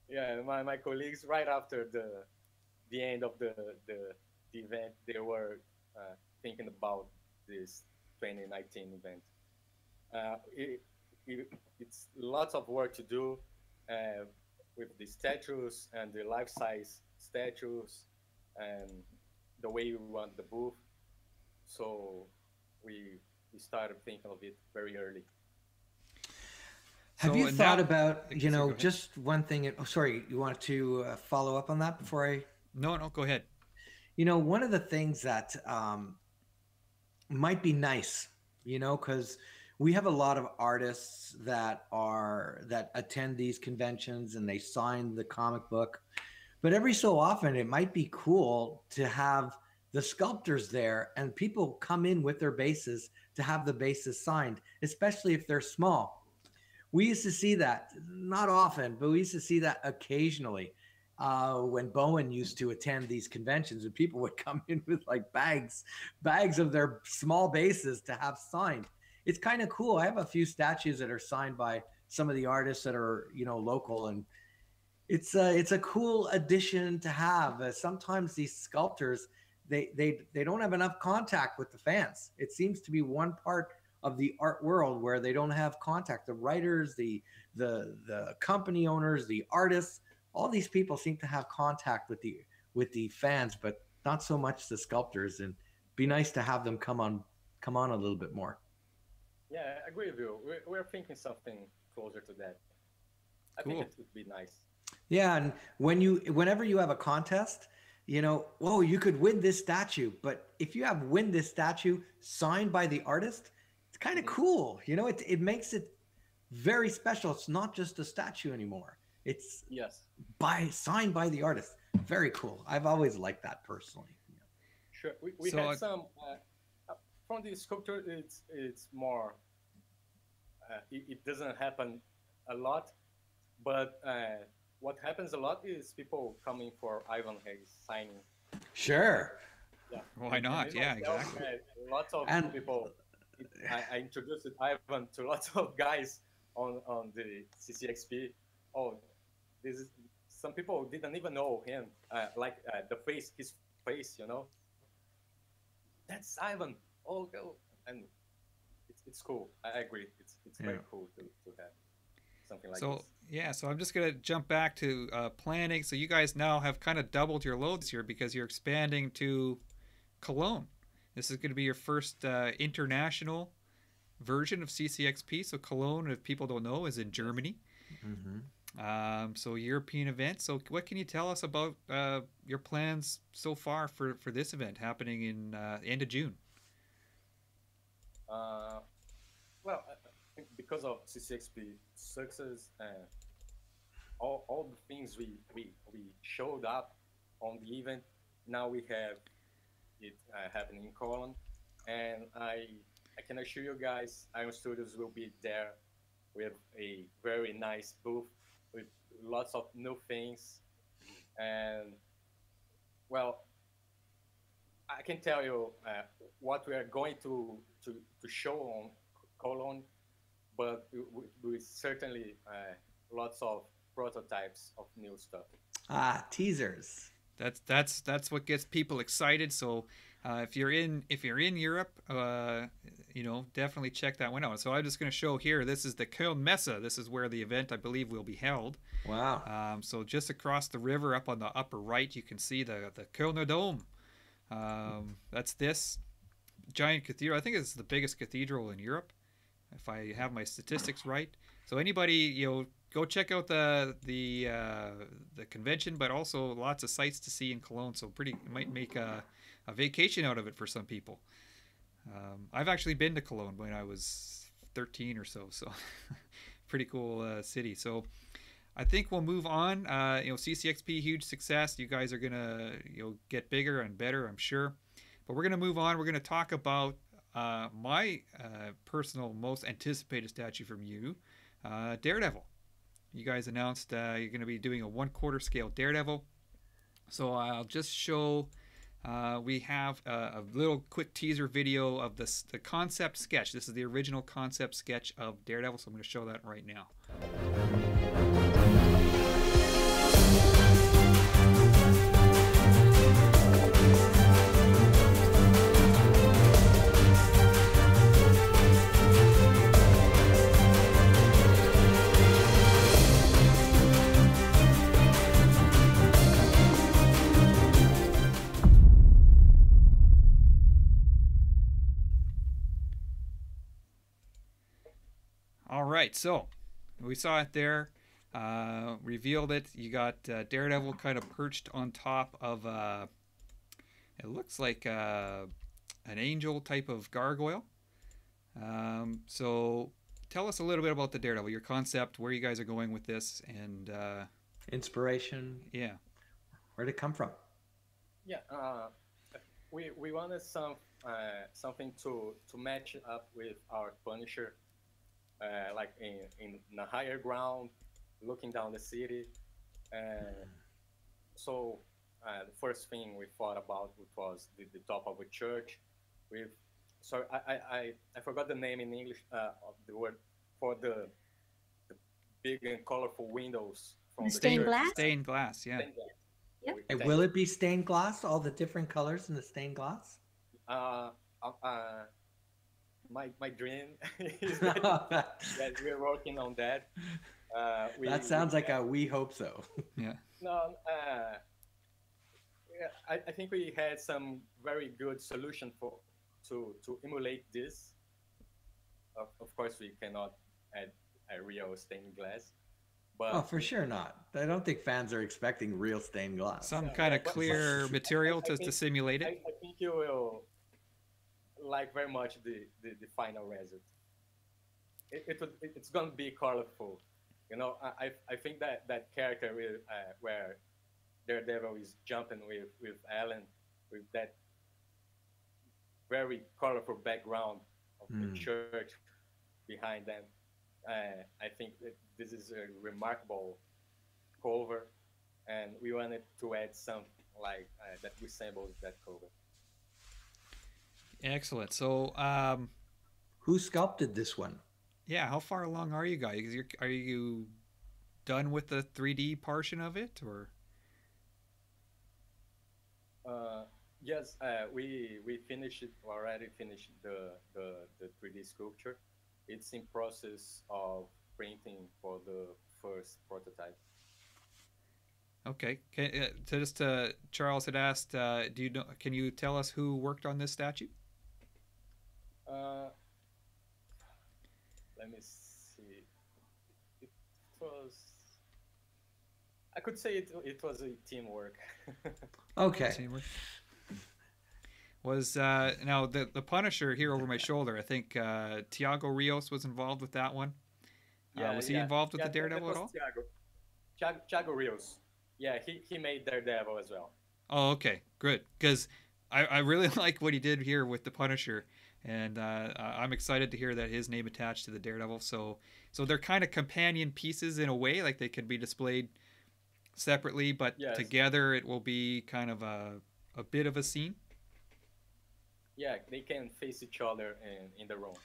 S3: yeah, my colleagues right after the end of the event, they were thinking about this 2019 event. Uh, it, it's lots of work to do uh, with the statues and the life size statues and the way we want the booth. So we we started thinking of it very early.
S2: Have
S1: So
S2: you
S1: and
S2: thought
S1: now,
S2: about,
S1: so go ahead.
S2: just one thing? Oh, sorry, you wanted to follow up on that before I.
S1: No, no, go ahead.
S2: One of the things that might be nice, because we have a lot of artists that attend these conventions and they sign the comic book. But every so often, it might be cool to have the sculptors there and people come in with their bases to have the bases signed, especially if they're small. We used to see that not often, but we used to see that occasionally when Bowen used to attend these conventions, and people would come in with like bags of their small bases to have signed. It's kind of cool. I have a few statues that are signed by some of the artists that are local, and it's a cool addition to have. Sometimes these sculptors they don't have enough contact with the fans. It seems to be one part of the art world where they don't have contact. The writers, the company owners, the artists, all these people seem to have contact with the fans, but not so much the sculptors. And be nice to have them come on a little bit more.
S3: Yeah, I agree with you. We're thinking something closer to that. I think
S1: Cool.
S3: it would be nice.
S2: Yeah, and whenever you have a contest, oh, you could win this statue, but if you have win this statue signed by the artist, it's kind of
S3: Hmm.
S2: cool. It makes it very special. It's not just a statue anymore. It's
S3: Yes,
S2: signed by the artist. Very cool. I've always liked that personally.
S3: sure. We
S1: So
S3: had some from the sculpture. It's more. It doesn't happen a lot, but what happens a lot is people coming for Ivan Hayes signing.
S2: Sure.
S3: Yeah,
S1: Why
S3: and
S1: not?
S3: me
S1: Yeah,
S3: myself,
S1: exactly.
S3: lots of
S2: And
S3: people. I introduced Ivan to lots of guys on the CCXP. Oh, this is some people didn't even know him, like the face, his face. That's Ivan. Oh, go and it's cool. I agree. It's
S2: yeah.
S3: very cool to have something like
S1: So
S3: this.
S1: yeah, so I'm just gonna jump back to planning. So you guys now have kind of doubled your load this year because you're expanding to Cologne. This is going to be your first international version of CCXP. So Cologne, if people don't know, is in Germany.
S2: Hmm.
S1: So European event. So what can you tell us about your plans so far for this event happening in end of June?
S3: Uh, well, I think because of CCXP success and all the things we showed up on the event, now we have it happening in Cologne, and I can assure you guys, Iron Studios will be there with a very nice booth with lots of new things, and well, I can tell you what we are going to show on Cologne, but we certainly lots of prototypes of new stuff.
S2: Teasers.
S1: That's what gets people excited. So if you're in Europe, definitely check that one out. So I'm just going to show here. This is the Köln Messe. This is where the event I believe will be held.
S2: Wow.
S1: So just across the river, up on the upper right, you can see the Kölner Dome. That's this giant cathedral. I think it's the biggest cathedral in Europe, if I have my statistics right. So anybody, go check out the convention, but also lots of sights to see in Cologne. So it might make a vacation out of it for some people. I've actually been to Cologne when I was 13 or so, so pretty cool city. So I think we'll move on. CCXP, huge success. You guys are gonna get bigger and better, I'm sure. But we're gonna move on. We're gonna talk about my personal most anticipated statue from you, Daredevil. You guys announced you're gonna be doing a 1/4 scale Daredevil. So I'll just show. We have a little quick teaser video of the concept sketch. This is the original concept sketch of Daredevil, so I'm going to show that right now. All right, so we saw it there, revealed it. You got Daredevil kind of perched on top of, it looks like an angel type of gargoyle. So tell us a little bit about the Daredevil, your concept, where you guys are going with this, and
S2: inspiration.
S1: Yeah.
S2: Where'd it come from?
S3: Yeah, we wanted something to match up with our Punisher. Like in a higher ground, looking down the city. So the first thing we thought about was the top of a church. I forgot the name in English of the word for the big and colorful windows from the
S4: stained
S3: church.
S4: glass.
S1: Stained glass, yeah.
S3: Stained glass.
S4: Yep.
S2: And will it be stained glass? All the different colors in the stained glass?
S3: My dream is that we're working on that.
S2: That sounds like a we hope so.
S1: Yeah.
S3: No, I think we had some very good solution to emulate this. Of course, we cannot add a real stained glass. But
S2: for sure not. I don't think fans are expecting real stained glass.
S1: Some kind of clear material to simulate it.
S3: I think you will like very much the final result. It's gonna be colorful, I think that character will, where Daredevil is jumping with Alan, with that very colorful background of the church behind them. I think that this is a remarkable cover, and we wanted to add something like that resembles that cover.
S1: Excellent. So,
S2: who sculpted this one?
S1: Yeah, how far along are you guys? Are you done with the 3D portion of it, or?
S3: Yes, we already finished the 3D sculpture. It's in process of printing for the first prototype.
S1: Okay. Charles had asked, can you tell us who worked on this statue?
S3: Let me see. It was. I could say it was a teamwork.
S2: Okay.
S1: Teamwork. Was now the Punisher here over my shoulder? I think Tiago Rios was involved with that one. Was he involved with the Daredevil at all?
S3: Tiago Rios. Yeah, he made Daredevil as well.
S1: Oh, okay, good. Because I really like what he did here with the Punisher, and I'm excited to hear that his name attached to the Daredevil. So they're kind of companion pieces in a way, like they could be displayed separately, but together it will be kind of a bit of a scene.
S3: Yeah, they can face each other in the room.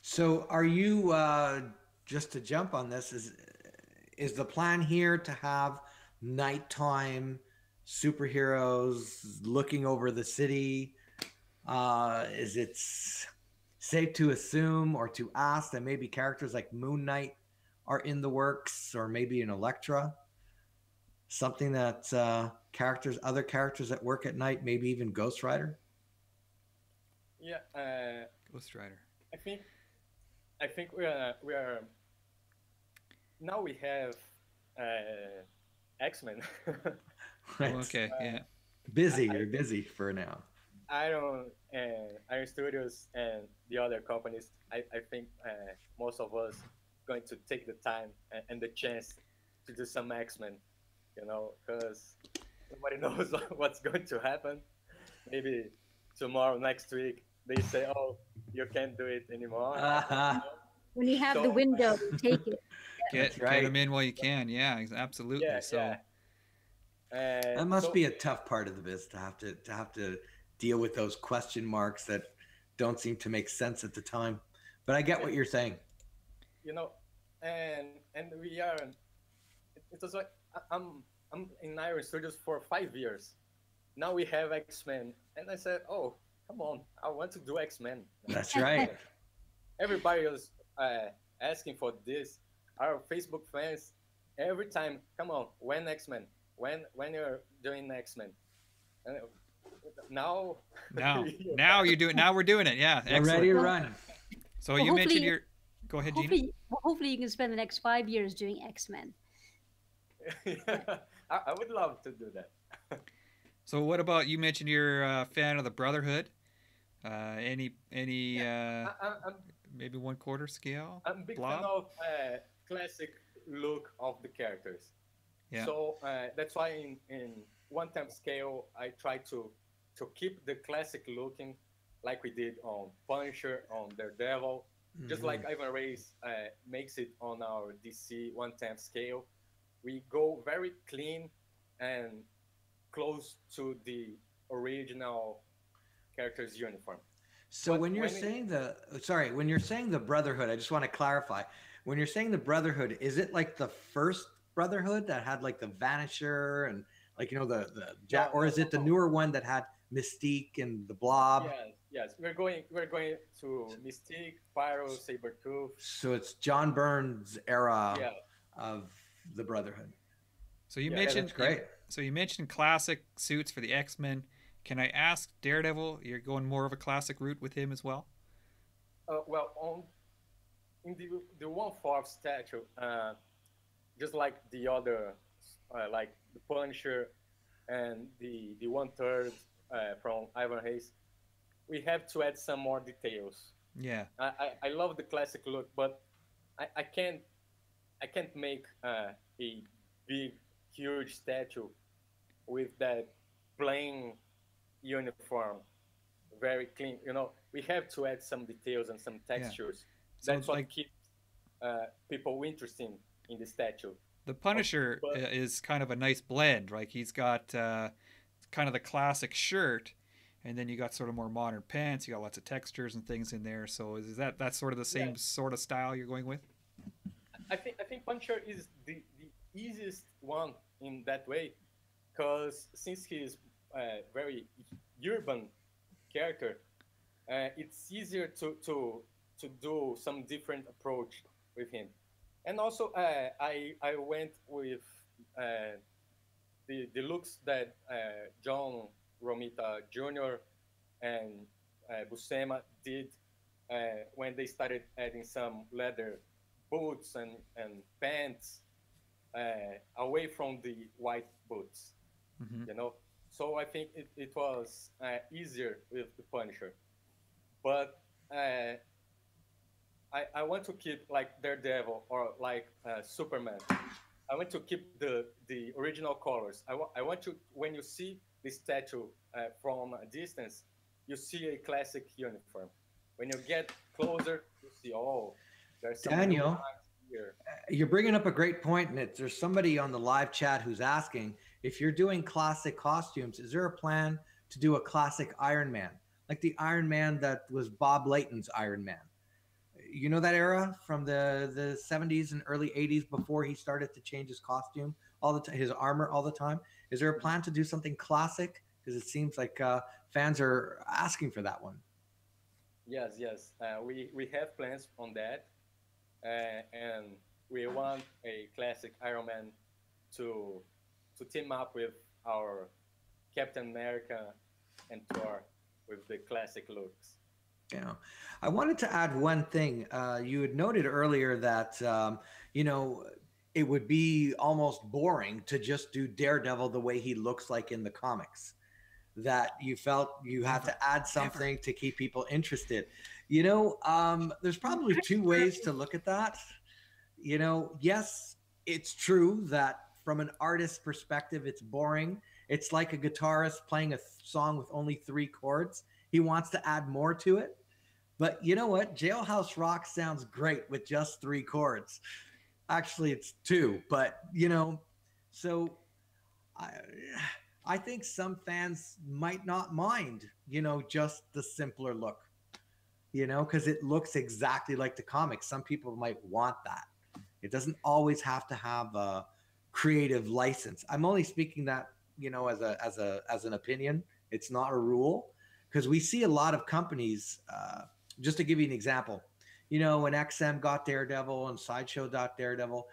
S2: So are you, just to jump on this, is the plan here to have nighttime superheroes looking over the city? Is it safe to assume or to ask that maybe characters like Moon Knight are in the works, or maybe an Elektra? Something that other characters that work at night, maybe even Ghost Rider?
S3: Yeah,
S1: Ghost Rider.
S3: I think we are now we have X-Men.
S2: Right.
S1: Okay, yeah.
S2: You're busy for now.
S3: Iron Studios and the other companies, I think most of us going to take the time and the chance to do some X-Men, because nobody knows what's going to happen. Maybe tomorrow, next week, they say, "Oh, you can't do it anymore."
S4: When you have the
S3: So
S4: window, take it.
S1: Get
S2: That's
S1: get
S2: right.
S1: them in while you can. Yeah, absolutely.
S3: yeah,
S1: So
S3: yeah.
S2: That must
S3: So
S2: be a tough part of the biz to have to deal with those question marks that don't seem to make sense at the time. But I get
S3: and
S2: what you're saying.
S3: you know, and we are. It was like I'm in Iron Studios for 5 years. Now we have X-Men, and I said, "Oh, come on, I want to do X-Men."
S2: That's right.
S3: Everybody was asking for this. Our Facebook fans, every time, come on, when X-Men, when you're doing X-Men, and now,
S1: now, now you're doing. Now we're doing it. Yeah,
S2: We're ready
S1: excellent.
S2: to
S4: Well,
S2: run.
S1: So
S4: well,
S1: you mentioned
S4: hopefully,
S1: your. Go ahead, Gina.
S4: hopefully you can spend the next 5 years doing X-Men.
S3: I would love to do that.
S1: So what about you? Mentioned you're a fan of the Brotherhood. Any
S3: Yeah, I'm
S1: maybe 1/4 scale
S3: I'm a big fan
S1: blob?
S3: of classic look of the characters.
S1: Yeah,
S3: So that's why in one time scale I try to keep the classic looking like we did on Punisher, on Daredevil, just like Ivan Reis makes it on our DC one time scale. We go very clean and close to the original character's uniform.
S2: So
S3: But
S2: when you're
S3: when it,
S2: saying when you're saying the Brotherhood, I just want to clarify. When you're saying the Brotherhood, is it like the first Brotherhood that had like the Vanisher and like the Jack,
S3: no,
S2: or
S3: no,
S2: is it the
S3: no.
S2: newer one that had Mystique and the Blob?
S3: Yes, yes, we're going to Mystique, Pyro, Sabretooth.
S2: So it's John Byrne's era
S3: Yeah,
S2: of the Brotherhood.
S1: so you
S3: yeah.
S2: Yeah,
S1: mentioned
S2: that's great.
S1: so you mentioned classic suits for the X-Men. Can I ask Daredevil? You're going more of a classic route with him as well.
S3: Well, on in the 1/4 statue, just like the other, like the Punisher and the 1/3 from Ivan Hayes, we have to add some more details.
S1: Yeah,
S3: I love the classic look, but I can't make a big, huge statue with that plain uniform, very clean. We have to add some details and some
S1: yeah.
S3: textures.
S1: So
S3: That's what
S1: like
S3: keeps people interested in the statue.
S1: the
S3: Oh,
S1: Punisher
S3: but
S1: is kind of a nice blend. Like he's got kind of the classic shirt, and then you got sort of more modern pants. You got lots of textures and things in there. So is that's sort of the
S3: yeah,
S1: same sort of style you're going with?
S3: I think Punisher is the easiest one in that way, because since he's a very urban character, it's easier to do some different approach with him. And also, I went with uh, the looks that John Romita Jr. and Buscema did when they started adding some leather boots and pants away from the white boots,
S1: Hmm.
S3: you know. So I think it was easier with the Punisher. But I want to keep like Daredevil or like Superman. I want to keep the original colors. I want to, when you see the statue from a distance, you see a classic uniform. When you get closer, you see, oh, there's some new
S2: Daniel,
S3: lines here.
S2: you're bringing up a great point, and there's somebody on the live chat who's asking if you're doing classic costumes. Is there a plan to do a classic Iron Man, like the Iron Man that was Bob Layton's Iron Man? You know that era from the 70s and early 80s before he started to change his costume all the time, his armor all the time. Is there a plan to do something classic? Because it seems like fans are asking for that one.
S3: Yes, yes. We have plans on that, and we want a classic Iron Man to team up with our Captain America and Thor with the classic looks.
S2: Yeah, I wanted to add one thing. You had noted earlier that you know it would be almost boring to just do Daredevil the way he looks like in the comics. that you felt you had
S1: Never,
S2: to add
S1: never.
S2: something to keep people interested? There's probably two ways to look at that. Yes, it's true that from an artist's perspective, it's boring. It's like a guitarist playing a song with only 3 chords. He wants to add more to it. But you know what? Jailhouse Rock sounds great with just 3 chords. Actually, it's 2, but so I, I think some fans might not mind, just the simpler look, because it looks exactly like the comics. Some people might want that. It doesn't always have to have a creative license. I'm only speaking that, as an opinion. It's not a rule, because we see a lot of companies. Just to give you an example, when XM got Daredevil and Sideshow got Daredevil,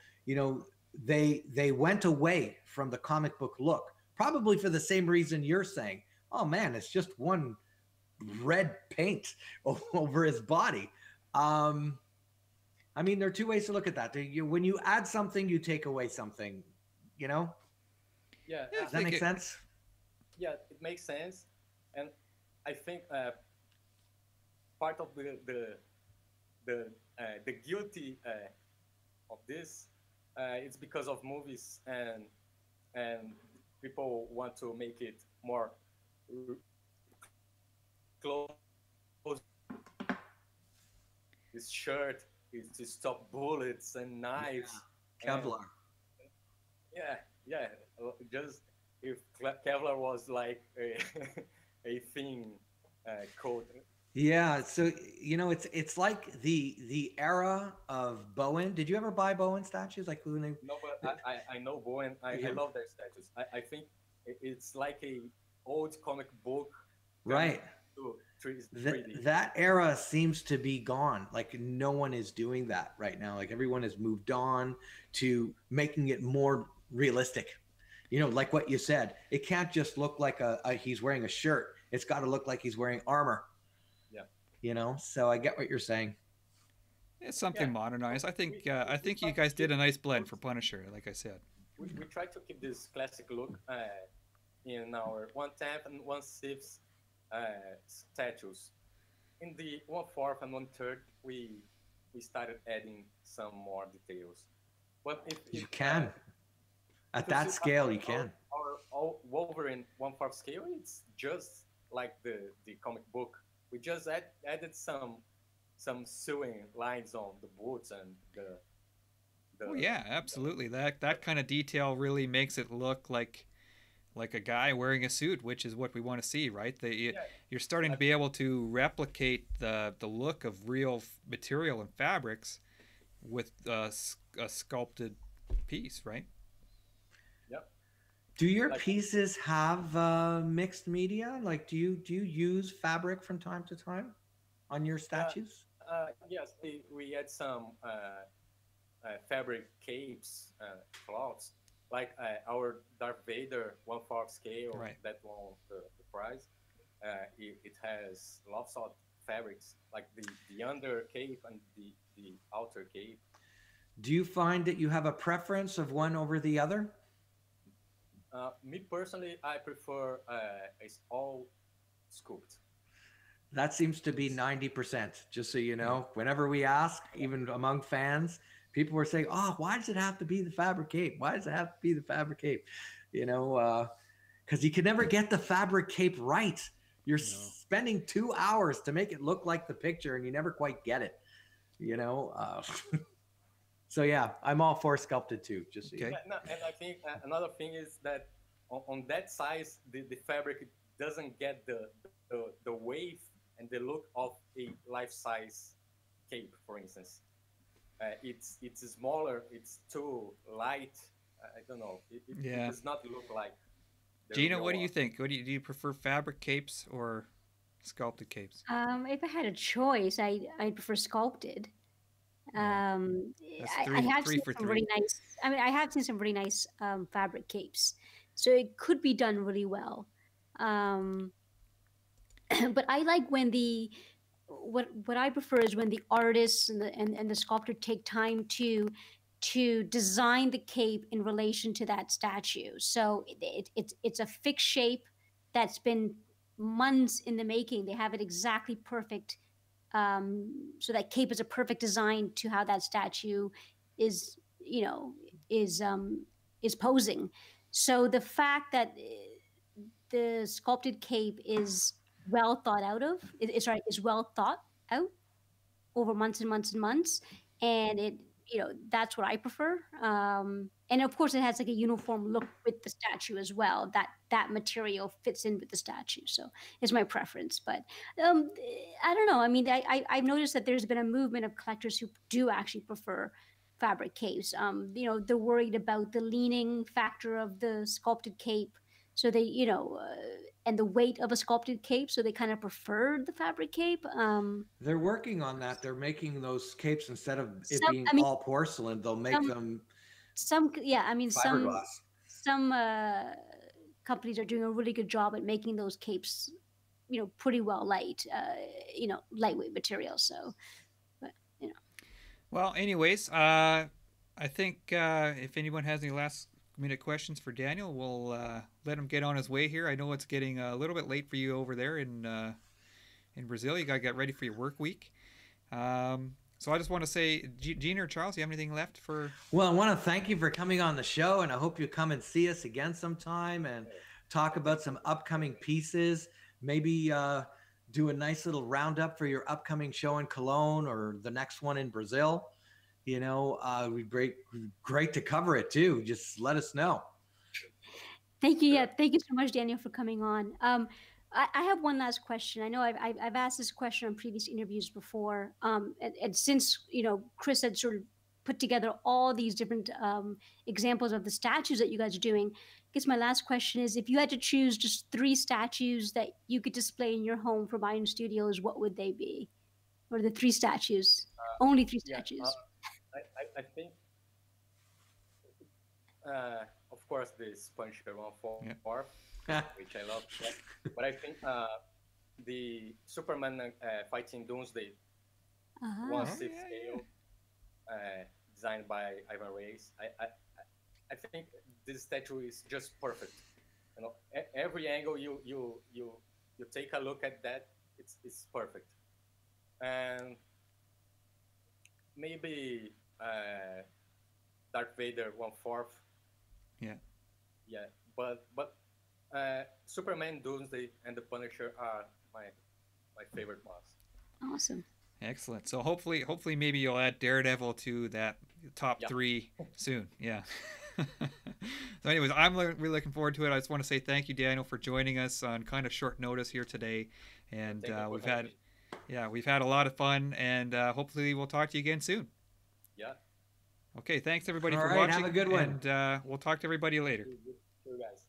S2: they went away from the comic book look, probably for the same reason you're saying. Oh man, it's just one red paint over his body. There are two ways to look at that. When you add something, you take away something.
S3: Yeah.
S2: Does that make sense?
S3: Yeah, it makes sense, and I think part of the guilty of this it's because of movies and people want to make it more close. This shirt is to stop bullets and knives.
S2: Yeah. Kevlar.
S3: Yeah. Just if Kevlar was like a thing code.
S2: Yeah, so it's like the era of Bowen. Did you ever buy Bowen statues? Like when they...
S3: No, but I know Bowen. I love their statues. I think it's like a old comic book.
S2: Right.
S3: To
S2: 3D. That era seems to be gone. Like no one is doing that right now. Like everyone has moved on to making it more realistic. Like what you said, it can't just look like he's wearing a shirt. It's got to look like he's wearing armor. So I get what you're saying.
S1: It's something modernized. I think you guys did a nice blend for Punisher, like I said.
S3: We try to keep this classic look in our 1/10 and 1/6 statues. In the 1/4 and 1/3, we started adding some more details. But if
S2: you can, at that scale, you can.
S3: Our Wolverine 1/4 scale, it's just like the comic book. We just added some sewing lines on the boots and the
S1: Oh yeah, absolutely. That kind of detail really makes it look like a guy wearing a suit, which is what we want to see, right? You're starting to be able to replicate the look of real material and fabrics with a sculpted piece, right?
S3: Yep.
S2: Do your pieces have mixed media? Like, do you use fabric from time to time on your statues?
S3: Yes, we had some fabric capes, cloths, like our Darth Vader 1/4 scale.
S1: Right.
S3: That won the prize. It has lots of fabrics, like the under cape and the outer cape.
S2: Do you find that you have a preference of one over the other?
S3: Me personally, I prefer it's all sculpt.
S2: That seems to be 90%, just so you know. Whenever we ask, even among fans, people were saying, oh, why does it have to be the fabric cape? Why does it have to be the fabric cape? Because you can never get the fabric cape right. You're spending 2 hours to make it look like the picture, and you never quite get it. So yeah, I'm all for sculpted too. Just so
S1: okay.
S3: And I think another thing is that on that size, the fabric doesn't get the wave and the look of a life-size cape, for instance. It's smaller. It's too light. I don't know. It does not look like.
S1: Gina, what do you think? Do you prefer fabric capes or sculpted capes?
S4: If I had a choice, I prefer sculpted.
S1: Yeah.
S4: I have seen some really nice. I have seen some really nice fabric capes, so it could be done really well. But I like when what I prefer is when the artists and the sculptor take time to design the cape in relation to that statue. So it's a fixed shape that's been months in the making. They have it exactly perfect. So that cape is a perfect design to how that statue is, you know, is posing. So the fact that the sculpted cape is well thought out of, is well thought out over months and months and months, and it, that's what I prefer. And of course, it has like a uniform look with the statue as well. That material fits in with the statue, so it's my preference. But I don't know. I mean, I've noticed that there's been a movement of collectors who do actually prefer fabric capes. They're worried about the leaning factor of the sculpted cape, so they, and the weight of a sculpted cape, so they kind of prefer the fabric cape.
S2: They're working on that. They're making those capes, instead of it
S4: Some,
S2: being
S4: I mean,
S2: all porcelain, they'll make
S4: some,
S2: them
S4: yeah, I mean,
S2: fiberglass.
S4: some companies are doing a really good job at making those capes, pretty well lightweight material. So, but
S1: Well, anyways, I think if anyone has any last minute questions for Daniel, we'll let him get on his way here. I know it's getting a little bit late for you over there in Brazil. You got to get ready for your work week. So I just want to say, Gene or Charles, do you have anything left for?
S2: Well, I want to thank you for coming on the show, and I hope you come and see us again sometime and talk about some upcoming pieces. Maybe do a nice little roundup for your upcoming show in Cologne or the next one in Brazil. It'd be great to cover it too. Just let us know.
S4: Thank you. Yeah, thank you so much, Daniel, for coming on. I have one last question. I know I've asked this question on previous interviews before, and since Chris had sort of put together all these different examples of the statues that you guys are doing, I guess my last question is, if you had to choose just 3 statues that you could display in your home from Iron Studios, what would they be? Or the 3 statues? Only 3 statues.
S3: I think, of course, this Punisher 1/4, which I love. But I think the Superman fighting Doomsday, 1/6 scale, designed by Ivan Reis. I think this statue is just perfect. Every angle you take a look at that, it's perfect. And maybe Darth Vader 1/4. Yeah, but Superman, Doomsday, and the Punisher are my favorite ones.
S4: Awesome.
S1: Excellent. So hopefully maybe you'll add Daredevil to that top 3 soon. Yeah. So anyways, I'm really looking forward to it. I just want to say thank you, Daniel, for joining us on kind of short notice here today. And we've had a lot of fun, and hopefully we'll talk to you again soon.
S3: Yeah.
S1: Okay, thanks everybody
S2: All
S1: for
S2: right,
S1: watching.
S2: have a good one.
S1: And we'll talk to everybody later.
S3: Sure, guys.